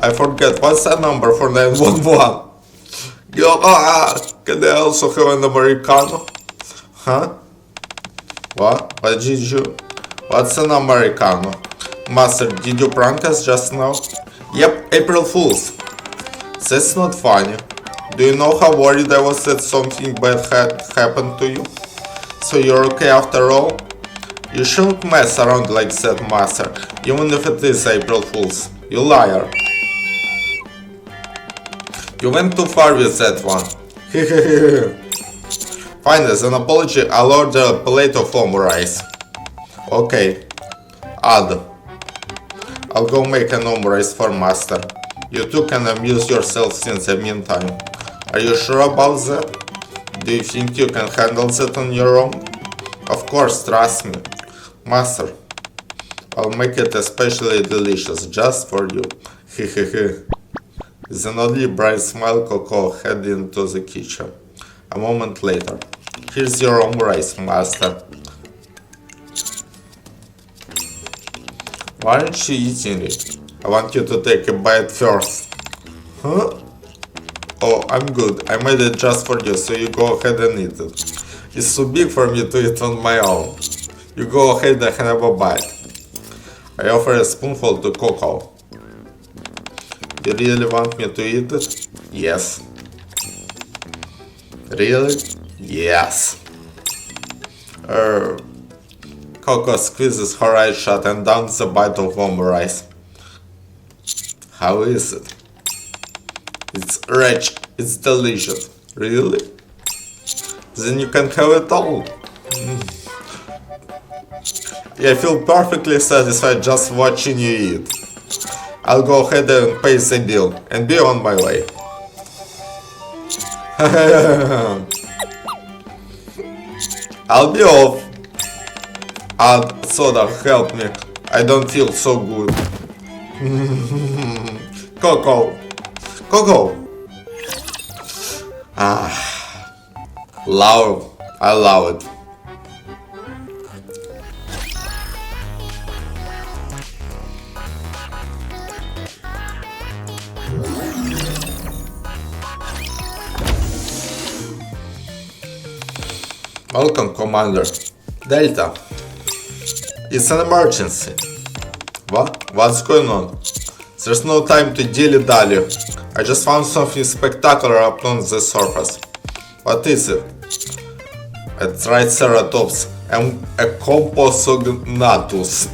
I forget, what's the number for 911? Can I also have an Americano? Huh? What? What did you? What's an Americano? Master, did you prank us just now? Yep, April Fools. That's not funny. Do you know how worried I was that something bad had happened to you? So you're okay after all? You shouldn't mess around like that, Master, even if it is April Fools. You liar. You went too far with that one. Fine, as an apology, I'll order a plate of omurice. Okay. Add. I'll go make an omurice for Master. You two can amuse yourselves in the meantime. Are you sure about that? Do you think you can handle that on your own? Of course, trust me. Master, I'll make it especially delicious just for you. Hehehe. With an oddly bright smile, Coco headed into the kitchen. A moment later. Here's your omurice, Master. Why aren't you eating it? I want you to take a bite first. Huh? Oh, I'm good. I made it just for you, so you go ahead and eat it. It's too big for me to eat on my own. You go ahead and have a bite. I offer a spoonful to Coco. You really want me to eat it? Yes. Really? Yes. Coco squeezes her eyes shut and downs a bite of omurice. How is it? It's rich. It's delicious. Really? Then you can have it all. I feel perfectly satisfied just watching you eat. I'll go ahead and pay the bill and be on my way. I'll be off. Soda, help me. I don't feel so good. Coco. Coco. Love. I love it. Welcome, Commander. Delta. It's an emergency. What? What's going on? There's no time to dilly-dally. I just found something spectacular up on the surface. What is it? A Triceratops and a Compsognathus.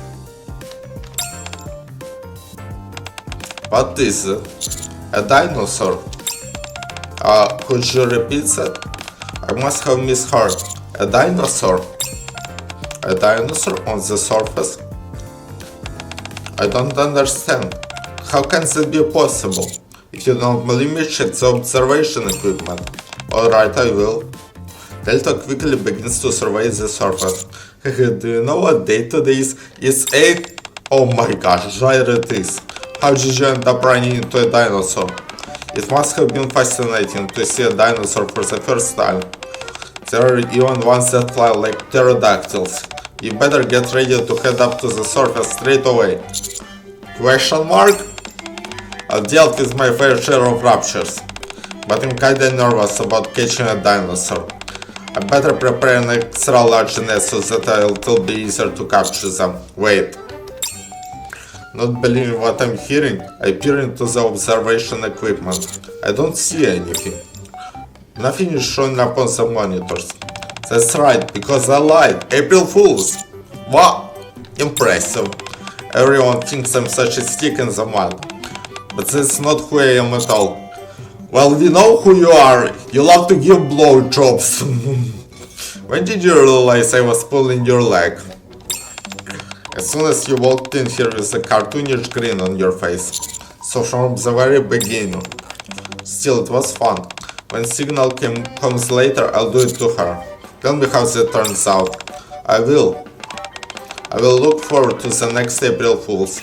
What is it? A dinosaur? Could you repeat that? I must have misheard. A dinosaur? A dinosaur on the surface? I don't understand. How can that be possible? If you don't believe me, check the observation equipment. Alright, I will. Delta quickly begins to survey the surface. Do you know what day today is? It's 8. Oh my gosh, right it is. How did you end up running into a dinosaur? It must have been fascinating to see a dinosaur for the first time. There are even ones that fly like pterodactyls. You better get ready to head up to the surface straight away. Question mark? I've dealt with my fair share of raptures, but I'm kinda nervous about catching a dinosaur. I better prepare an extra large nest so that it'll be easier to capture them. Wait. Not believing what I'm hearing, I peer into the observation equipment. I don't see anything. Nothing is showing up on the monitors. That's right, because I lied. April Fools! Wow! Impressive. Everyone thinks I'm such a stick in the mud. But that's not who I am at all. Well, we know who you are. You love to give blowjobs. When did you realize I was pulling your leg? As soon as you walked in here with a cartoonish grin on your face. So from the very beginning. Still, it was fun. When signal comes later, I'll do it to her. Tell me how that turns out. I will. I will look forward to the next April Fools.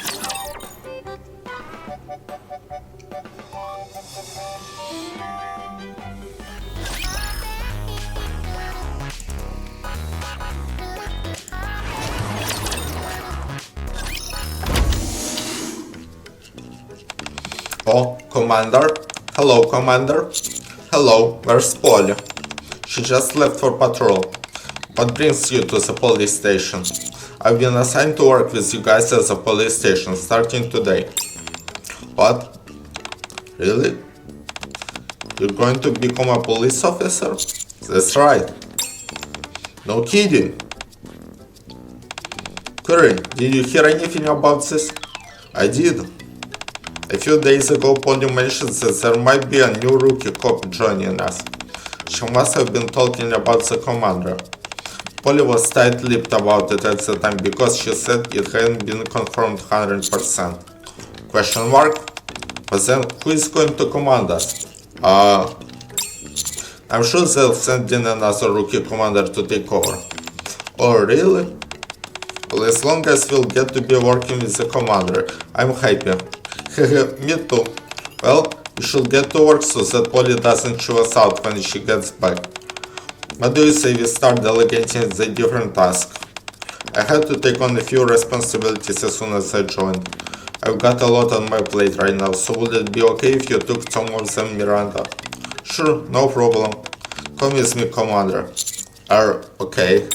Oh, Commander? Hello, Commander? Hello, where's Polly? She just left for patrol. What brings you to the police station? I've been assigned to work with you guys at the police station starting today. What? Really? You're going to become a police officer? That's right. No kidding. Curry, did you hear anything about this? I did. A few days ago, Polly mentioned that there might be a new rookie cop joining us. She must have been talking about the commander. Polly was tight-lipped about it at the time because she said it hadn't been confirmed 100%. Question mark? But then, who is going to command us? I'm sure they'll send in another rookie commander to take over. Oh, really? Well, as long as we'll get to be working with the commander, I'm happy. Me too. Well, we should get to work so that Polly doesn't chew us out when she gets back. What do you say we start delegating the different tasks? I had to take on a few responsibilities as soon as I joined. I've got a lot on my plate right now, so would it be okay if you took some of them, Miranda? Sure, no problem. Come with me, Commander. Okay.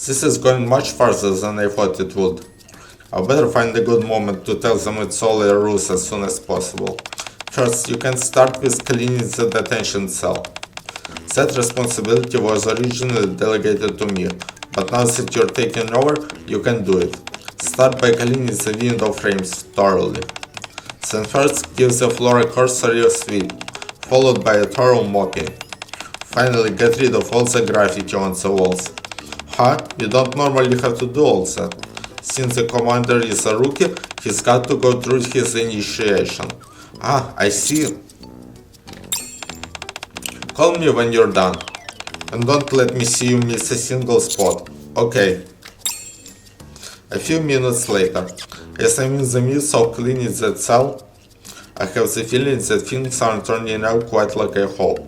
This is going much farther than I thought it would. I better find a good moment to tell them it's all a ruse as soon as possible. First, you can start with cleaning the detention cell. That responsibility was originally delegated to me, but now that you're taking over, you can do it. Start by cleaning the window frames thoroughly. Then first, give the floor a cursory sweep, followed by a thorough mopping. Finally, get rid of all the graffiti on the walls. You don't normally have to do all that. Since the commander is a rookie, he's got to go through his initiation. I see. Call me when you're done. And don't let me see you miss a single spot. Okay. A few minutes later, as I'm in the midst of cleaning that cell, I have the feeling that things aren't turning out quite like I hoped.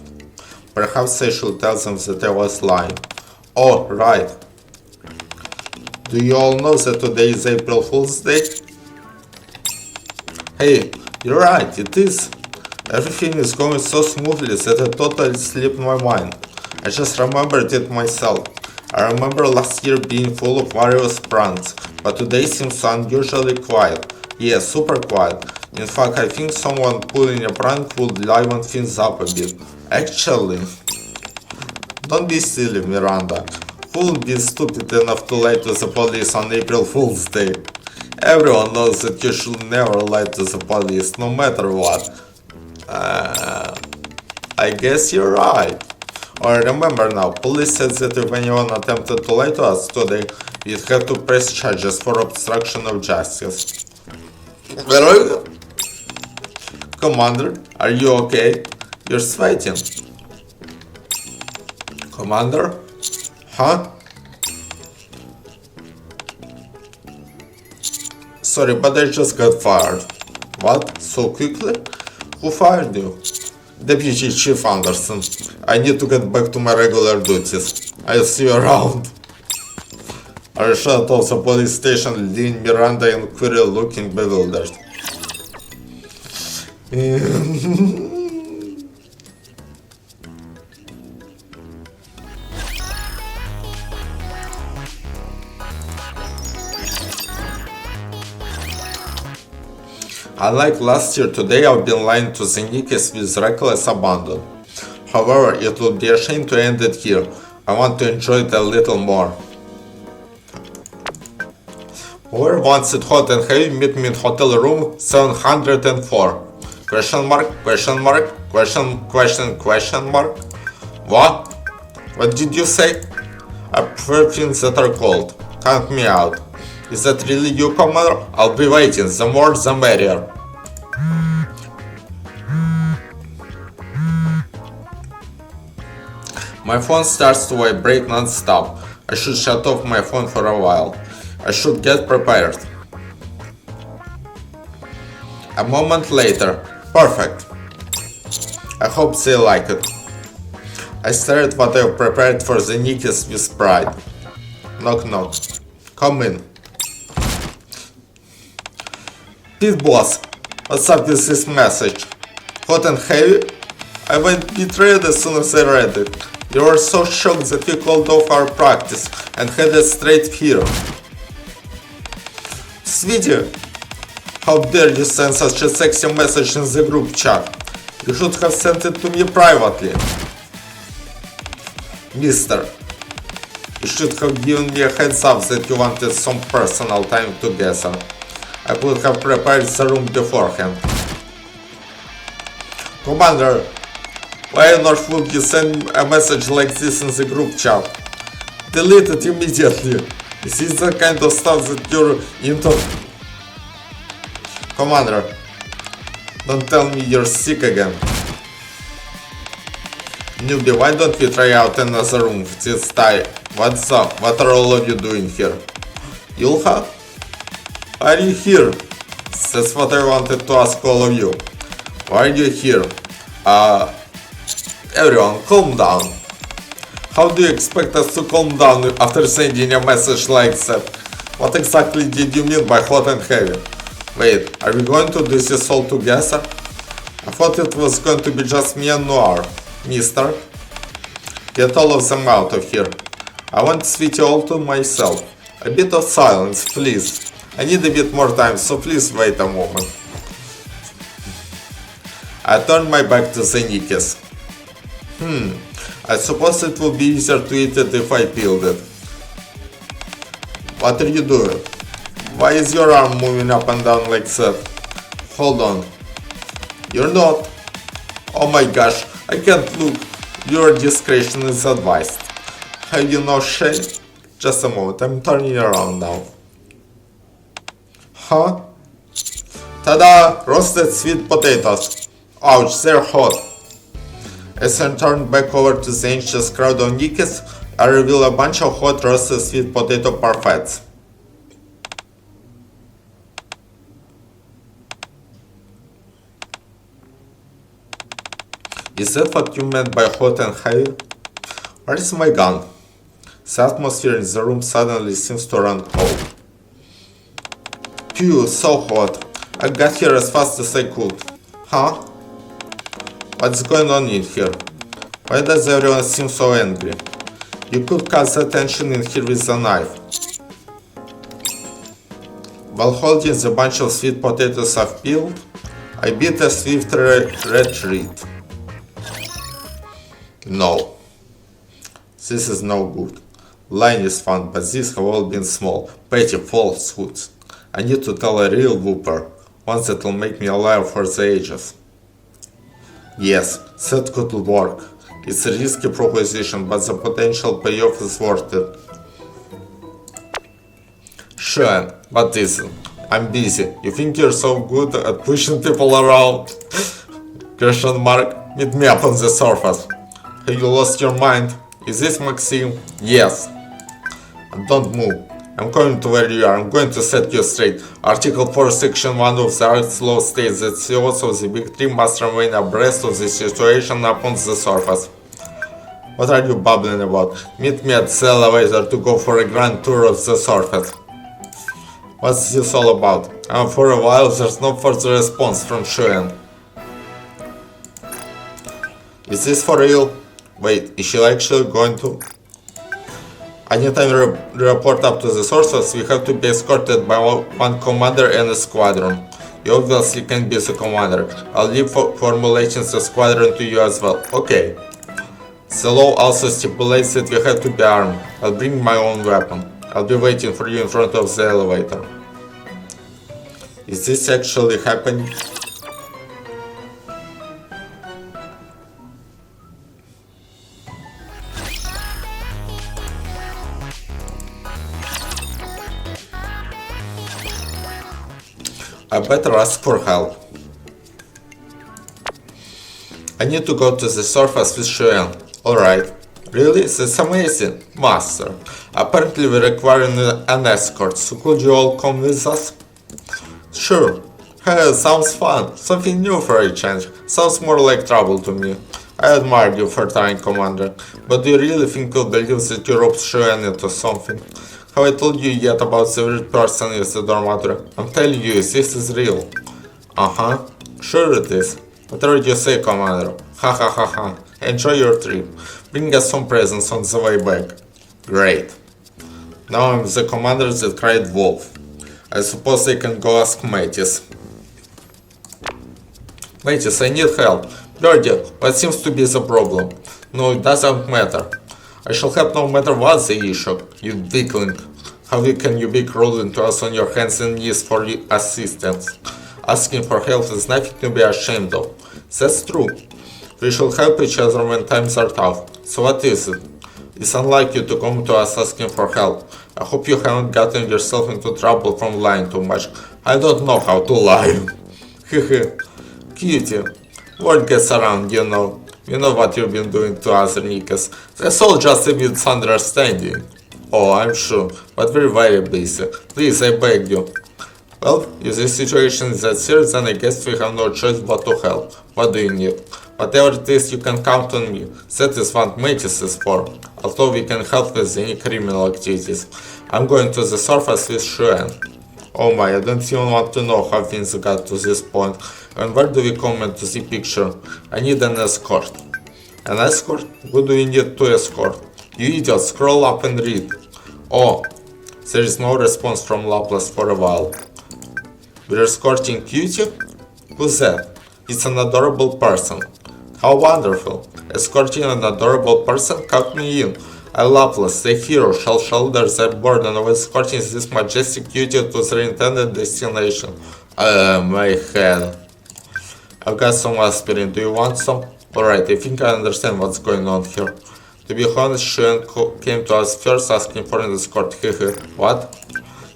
Perhaps I should tell them that I was lying. Oh, right. Do you all know that today is April Fool's Day? Hey, you're right, it is. Everything is going so smoothly that it totally slipped my mind. I just remembered it myself. I remember last year being full of various pranks, but today seems unusually quiet. Yeah, super quiet. In fact, I think someone pulling a prank would liven things up a bit. Actually, don't be silly, Miranda. Who would be stupid enough to lie to the police on April Fool's Day? Everyone knows that you should never lie to the police, no matter what. I guess you're right. Or remember now, police said that if anyone attempted to lie to us today, we'd have to press charges for obstruction of justice. Commander, are you okay? You're sweating. Commander? Sorry, but I just got fired. What? So quickly? Who fired you? Deputy Chief Anderson. I need to get back to my regular duties. I'll see you around. I shut off the police station, leaving Miranda and Quirrell looking bewildered. Unlike last year, today I've been lying to the Nikkes with reckless abandon. However, it would be a shame to end it here. I want to enjoy it a little more. Whoever wants it hot and heavy, meet me in hotel room 704. Question mark, question mark, question mark. What? What did you say? I prefer things that are cold. Count me out. Is that really you, Commander? I'll be waiting. The more the merrier. My phone starts to vibrate non-stop. I should shut off my phone for a while. I should get prepared. A moment later. Perfect. I hope they like it. I stare at what I've prepared for the Nikkes with pride. Knock knock. Come in. Pete boss, what's up with this message? Hot and heavy? I went betrayed as soon as I read it. You were so shocked that we called off our practice and headed straight here. Sweetie, how dare you send such a sexy message in the group chat? You should have sent it to me privately. Mister, you should have given me a heads up that you wanted some personal time together. I could have prepared the room beforehand. Commander, why on earth would you send a message like this in the group chat? Delete it immediately. Is this the kind of stuff that you're into? Commander, don't tell me you're sick again. Newbie, why don't we try out another room this time? What's up? What are all of you doing here? Yulha? Why are you here? That's what I wanted to ask all of you. Why are you here? Everyone, calm down. How do you expect us to calm down after sending a message like that? What exactly did you mean by hot and heavy? Wait, are we going to do this all together? I thought it was going to be just me and Noir. Mister, get all of them out of here. I want Sweetie all to myself. A bit of silence, please. I need a bit more time, so please wait a moment. I turned my back to the Nikkes. I suppose it would be easier to eat it if I peeled it. What are you doing? Why is your arm moving up and down like that? Hold on. You're not. Oh my gosh, I can't look. Your discretion is advised. Have you no shame? Just a moment, I'm turning around now. Huh? Tada! Roasted sweet potatoes. Ouch, they're hot. As I turned back over to the anxious crowd of Nikkes, I revealed a bunch of hot roasted sweet potato parfaits. Is that what you meant by hot and heavy? Where is my gun? The atmosphere in the room suddenly seems to run cold. Phew, so hot. I got here as fast as I could. Huh? What's going on in here? Why does everyone seem so angry? You could cut the tension in here with a knife. While holding the bunch of sweet potatoes I've peeled, I beat a swift retreat. No. This is no good. Lying is fun, but these have all been small, petty falsehoods. I need to tell a real whooper, one that will make me a liar for the ages. Yes, that could work. It's a risky proposition, but the potential payoff is worth it. Sure, but listen, I'm busy. You think you're so good at pushing people around? Question mark, meet me up on the surface. Have you lost your mind? Is this Maxime? Yes. Don't move. I'm coming to where you are. I'm going to set you straight. Article 4, Section 1 of the Arts Law states that CEOs of the Big Three must remain abreast of the situation upon the surface. What are you babbling about? Meet me at the elevator to go for a grand tour of the surface. What's this all about? And for a while there's no further response from Shuyan. Is this for real? Wait, is she actually going to? Anytime we report up to the surface, we have to be escorted by one commander and a squadron. You obviously can be the commander. I'll leave formulating the squadron to you as well. Okay. The law also stipulates that we have to be armed. I'll bring my own weapon. I'll be waiting for you in front of the elevator. Is this actually happening? I better ask for help. I need to go to the surface with Shuyan. Alright, Really? That's amazing, Master. Apparently we require an escort, so could you all come with us? Sure. Hey, sounds fun. Something new for a change. Sounds more like trouble to me. I admire you for trying, Commander. But do you really think you'll believe that Europe's showing into something? Have I told you yet about the weird person in the dormitory? I'm telling you, this is real. Uh-huh. Sure it is. Whatever you say, Commander. Ha ha ha ha. Enjoy your trip. Bring us some presents on the way back. Great. Now I'm the commander that cried wolf. I suppose I can go ask Mattis. Mattis, I need help. Birdie, what seems to be the problem? No, it doesn't matter. I shall help no matter what the issue, you weakling. How can you be crawling to us on your hands and knees for assistance? Asking for help is nothing to be ashamed of. That's true. We shall help each other when times are tough. So what is it? It's unlike you to come to us asking for help. I hope you haven't gotten yourself into trouble from lying too much. I don't know how to lie. Hehe. Cutie. Word gets around, you know. You know what you've been doing to other Nikkes. That's all just a misunderstanding. Oh, I'm sure. But we're very busy. Please, I beg you. Well, if the situation is that serious, then I guess we have no choice but to help. What do you need? Whatever it is, you can count on me. That is what Mattis is for. Although we can help with any criminal activities. I'm going to the surface with Shuen. Oh my, I don't even want to know how things got to this point. And where do we come into the picture? I need an escort. An escort? Who do we need to escort? You idiot, scroll up and read. Oh, there is no response from Laplace for a while. We're escorting Cutie? Who's that? It's an adorable person. How wonderful. Escorting an adorable person? Count me in. I, Laplace, the hero, shall shoulder the burden of escorting this majestic Cutie to their intended destination. My head. I've got some aspirin. Do you want some? Alright, I think I understand what's going on here. To be honest, Shuen came to us first asking for an escort. What?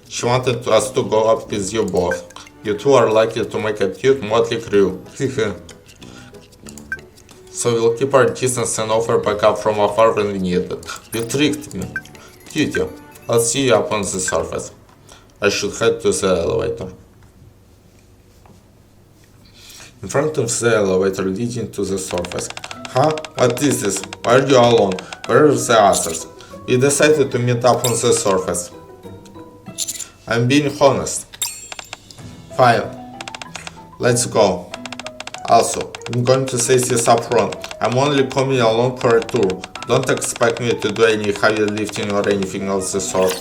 She wanted us to go up with you both. You two are likely to make a cute motley crew. So we'll keep our distance and offer backup from afar when we need it. You tricked me. Cutie, I'll see you up on the surface. I should head to the elevator. In front of the elevator leading to the surface. Huh? What is this? Why are you alone? Where are the others? We decided to meet up on the surface. I'm being honest. Fine. Let's go. Also, I'm going to say this up front. I'm only coming along for a tour. Don't expect me to do any heavy lifting or anything of the sort.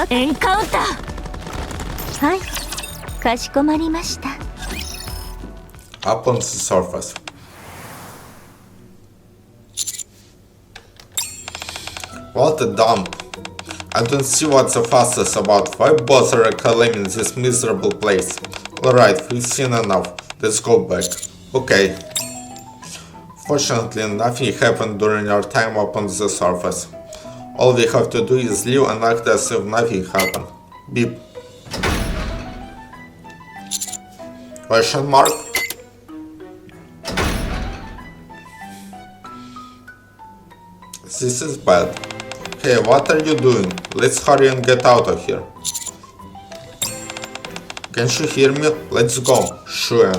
エンカウンター。はい、かしこまりました。Up on the surface. What a dump. I don't see what the fuss is about. Why bother reclaiming this miserable place? Alright, we've seen enough. Let's go back. Okay. Fortunately, nothing happened during our time up on the surface. All we have to do is leave and act as if nothing happened. Beep. Question mark? This is bad. Hey, what are you doing? Let's hurry and get out of here. Can't you hear me? Let's go. Sure.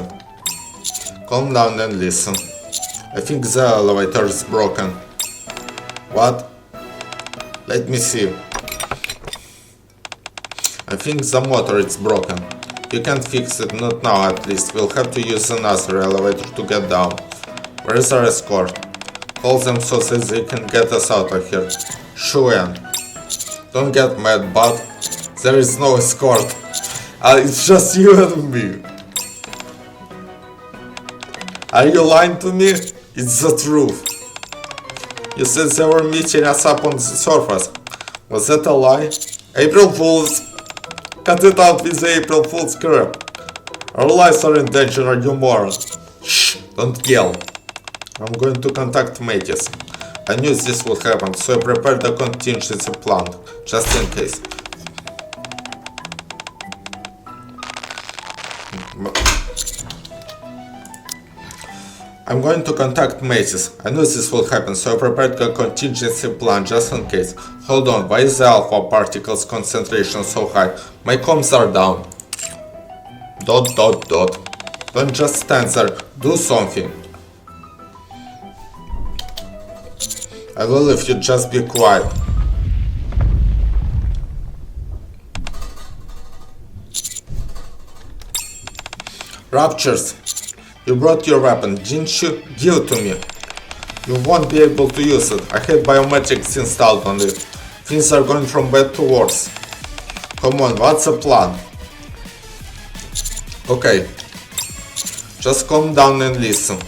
Calm down and listen. I think the elevator is broken. What? Let me see. I think the motor is broken. You can't fix it, not now at least. We'll have to use another elevator to get down. Where is our escort? Call them so that they can get us out of here. Shuan. Don't get mad, but there is no escort. It's just you and me. Are you lying to me? It's the truth. You said they were meeting us up on the surface. Was that a lie? April Fools! Cut it out with the April Fool's crap. Our lives are in danger, you moron. Shh, don't yell. I'm going to contact Mattis. I knew this would happen, so I prepared a contingency plan, just in case. I'm going to contact Macy's. I knew this will happen, so I prepared a contingency plan just in case. Hold on, why is the alpha particles concentration so high? My comms are down. ... Don't just stand there, do something. I will if you just be quiet. Raptures, you brought your weapon, didn't you? Give it to me. You won't be able to use it. I had biometrics installed on it. Things are going from bad to worse. Come on, what's the plan? Okay. Just calm down and listen.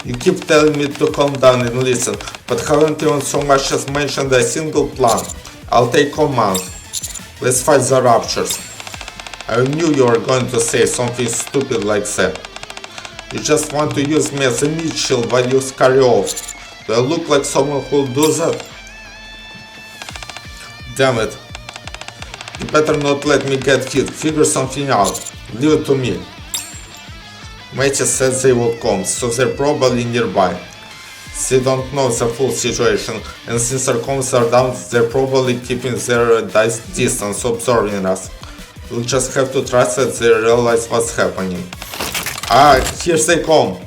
You keep telling me to calm down and listen, but haven't even so much as mentioned a single plan. I'll take command. Let's fight the Raptures. I knew you were going to say something stupid like that. You just want to use me as a meat shield while you scurry off. Do I look like someone who'll do that? Damn it. You better not let me get hit. Figure something out. Leave it to me. Matey said they would come, so they're probably nearby. They don't know the full situation, and since our comms are down, they're probably keeping their distance, observing us. We'll just have to trust that they realize what's happening. Ah, here they come!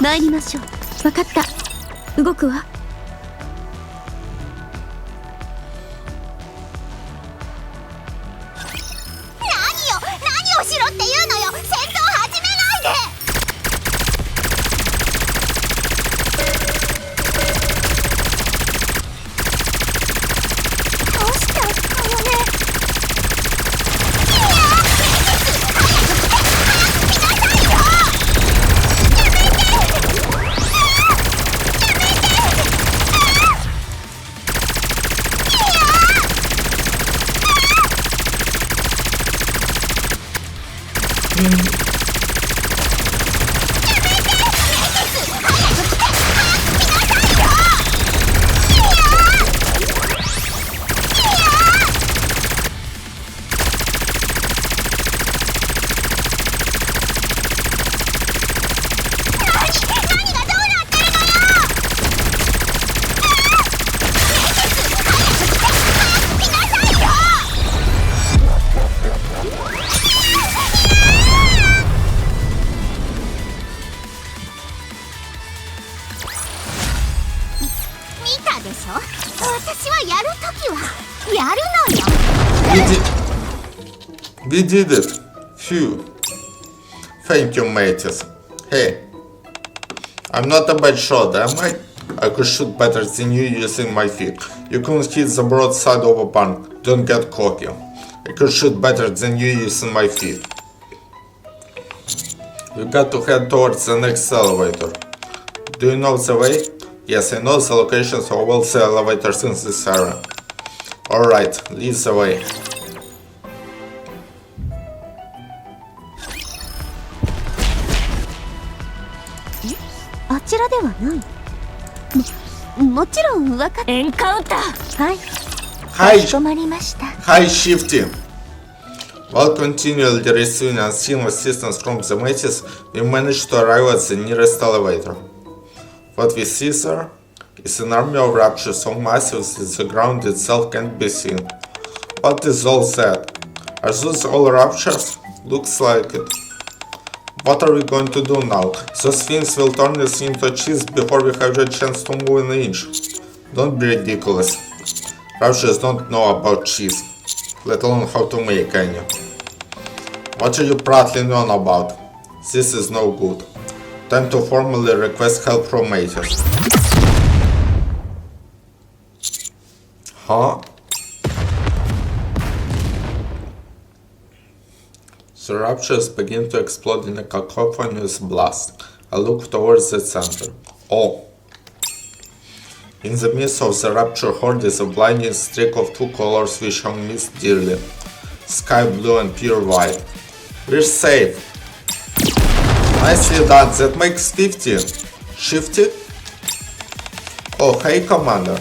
参りましょう。わかった。動くわ。何をしろっていうのよ。戦闘始めないで。どうしたのよね。We did it. Phew. Thank you, mates. Hey, I'm not a bad shot, am I? I could shoot better than you using my feet. You couldn't hit the broad side of a barn. Don't get cocky. I could shoot better than you using my feet. We got to head towards the next elevator. Do you know the way? Yes, I know the locations of all the elevators in this area. Alright, lead the way.あちらではない。もちろん分かっエンカウンター。はい。かしこまりました。Hi, Shifty. While continually receiving unseen assistance from the Metis, we managed to arrive at the nearest elevator. What we see there is an army of raptures so massive that the ground itself can't be seen. What is all that? Are those all raptures? Looks like it. What are we going to do now? Those things will turn us into cheese before we have a chance to move an inch. Don't be ridiculous. Raptures don't know about cheese, let alone how to make any. What are you prattling on about? This is no good. Time to formally request help from Metis. Huh? The raptures begin to explode in a cacophonous blast. I look towards the center. Oh! In the midst of the rapture horde is a blinding streak of two colors which I miss dearly. Sky blue and pure white. We're safe! Nicely done, that makes 50. Shifty? Oh, hey Commander.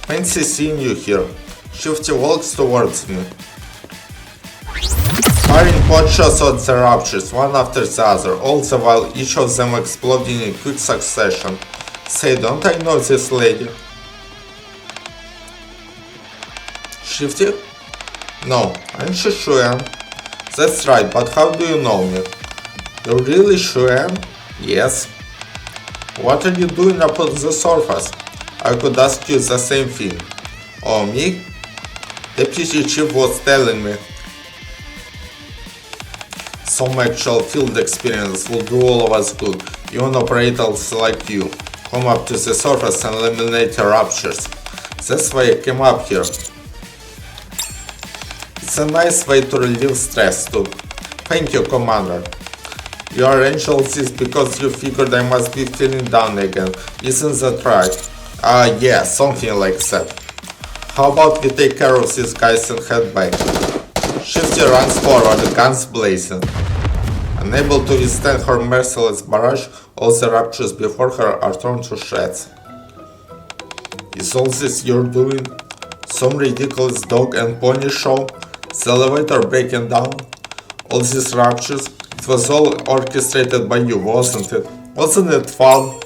Fancy seeing you here. Shifty walks towards me. Firing pot shots at the raptures, one after the other, all the while each of them exploding in quick succession. Say, don't I know this lady? Shifty? No, I'm Shishuan. That's right, but how do you know me? You're really Shuan? Yes. What are you doing up on the surface? I could ask you the same thing. Oh, me? Deputy Chief was telling me. Some actual field experience will do all of us good, even operators like you. Come up to the surface and eliminate your raptures. That's why I came up here. It's a nice way to relieve stress too. Thank you, Commander. You arranged all this because you figured I must be feeling down again, isn't that right? Yeah, something like that. How about we take care of these guys and head back? Shifty runs forward, guns blazing. Unable to withstand her merciless barrage, all the raptures before her are torn to shreds. Is all this you're doing? Some ridiculous dog and pony show? The elevator breaking down? All these raptures? It was all orchestrated by you, wasn't it? Wasn't it fun?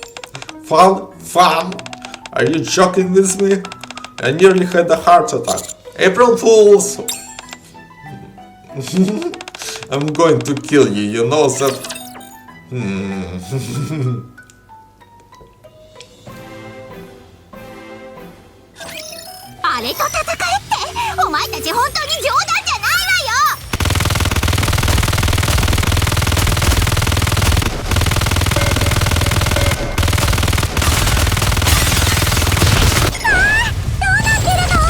Fun? Fun? Are you joking with me? I nearly had a heart attack. April Fools! I'm going to kill you, you know that. あれと戦えって、お前たち本当に冗談じゃないわよ。どうなってるの？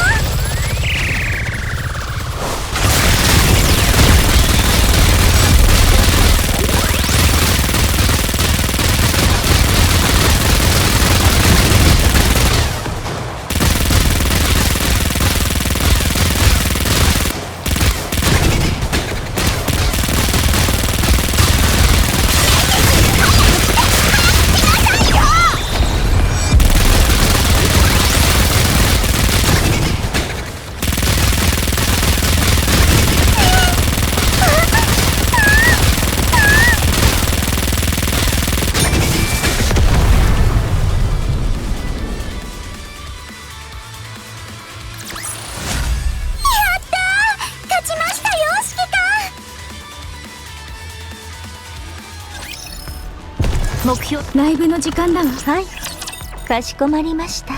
目標ライブの時間だわ。はい、かしこまりました。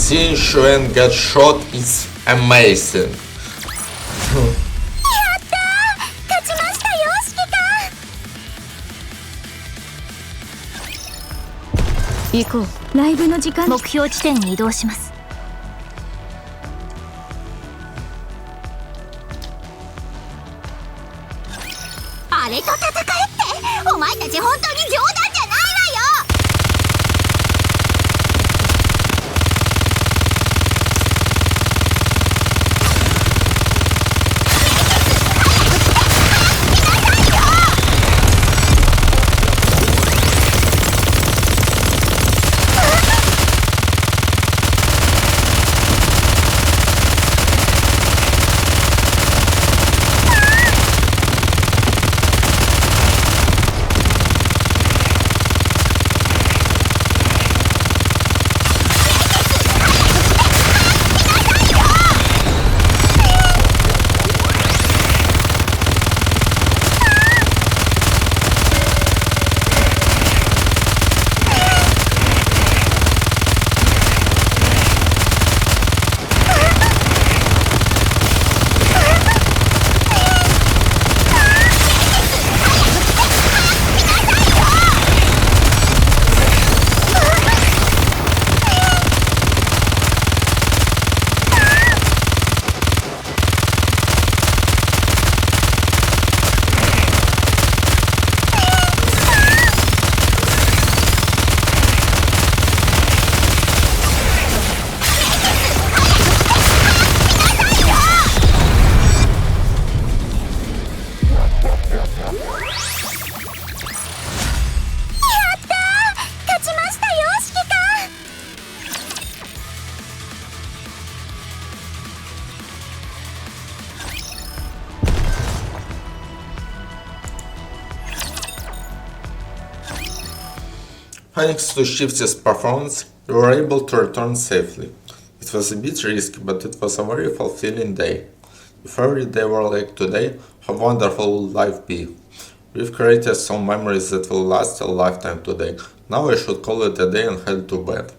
Seeing Shuen get shot is amazing. 勝ちましたよ、指揮官。行こう。ライブの時間。目標地点に移動します。あれと戦えって、お前たち本当に冗談じゃないわよ。Thanks to Shifty's performance, we were able to return safely. It was a bit risky, but it was a very fulfilling day. If every day were like today, how wonderful would life be? We've created some memories that will last a lifetime today. Now I should call it a day and head to bed.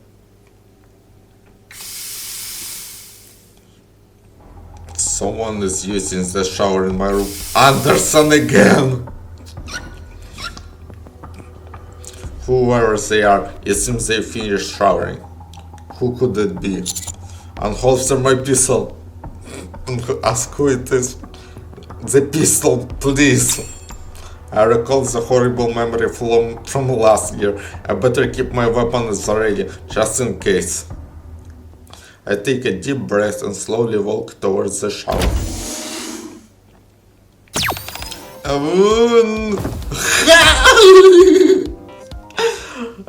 Someone is using the shower in my room. Anderson again! Whoever they are, it seems they finished showering. Who could it be? Unholster my pistol. Ask who it is. The pistol, please. I recall the horrible memory from last year. I better keep my weapons ready, just in case. I take a deep breath and slowly walk towards the shower.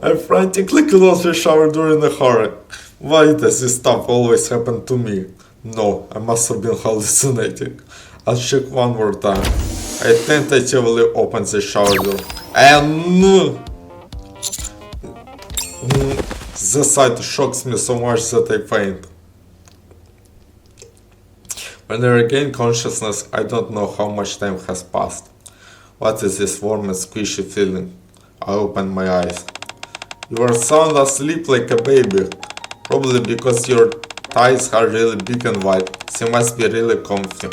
I frantically close the shower during the horror. Why does this stuff always happen to me? No, I must have been hallucinating. I'll check one more time. I tentatively open the shower door. And the sight shocks me so much that I faint. When I regain consciousness, I don't know how much time has passed. What is this warm and squishy feeling? I open my eyes. You are sound asleep like a baby. Probably because your thighs are really big and wide. They must be really comfy.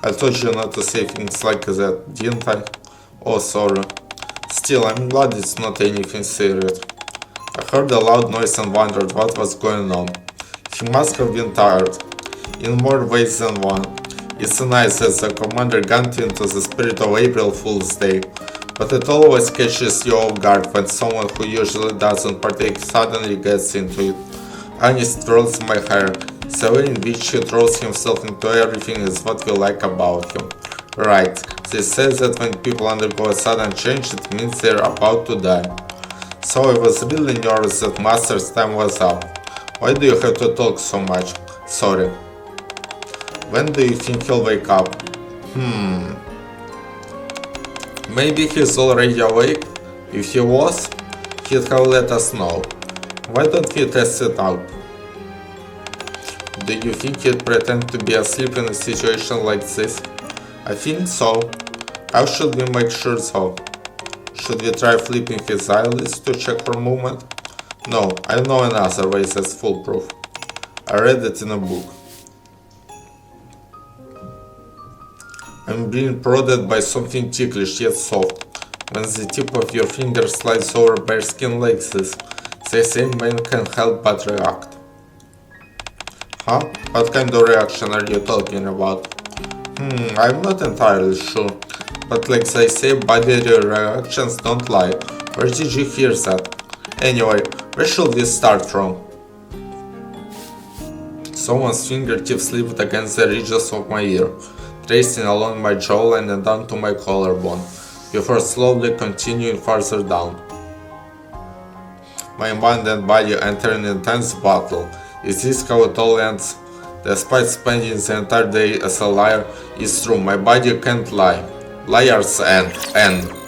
I told you not to say things like that, didn't I? Oh, sorry. Still, I'm glad it's not anything serious. I heard a loud noise and wondered what was going on. He must have been tired. In more ways than one. It's nice that the commander got into the spirit of April Fool's Day. But it always catches you off guard when someone who usually doesn't partake suddenly gets into it. Ernest twirls my hair. The way in which he throws himself into everything is what we like about him. Right, they say that when people undergo a sudden change, it means they're about to die. So I was really nervous that Master's time was up. Why do you have to talk so much? Sorry. When do you think he'll wake up? Maybe he's already awake? If he was, he'd have let us know. Why don't we test it out? Do you think he'd pretend to be asleep in a situation like this? I think so. How should we make sure so? Should we try flipping his eyelids to check for movement? No, I know another way that's foolproof. I read it in a book. I'm being prodded by something ticklish yet soft. When the tip of your finger slides over bare skin like this, the same man can't help but react. Huh? What kind of reaction are you talking about? I'm not entirely sure. But like they say, body reactions don't lie. Where did you hear that? Anyway, where should we start from? Someone's fingertips slipped against the ridges of my ear, tracing along my jawline and down to my collarbone, before slowly continuing farther down. My mind and body enter an intense battle. Is this how it all ends? Despite spending the entire day as a liar, it's true, my body can't lie. Liars end.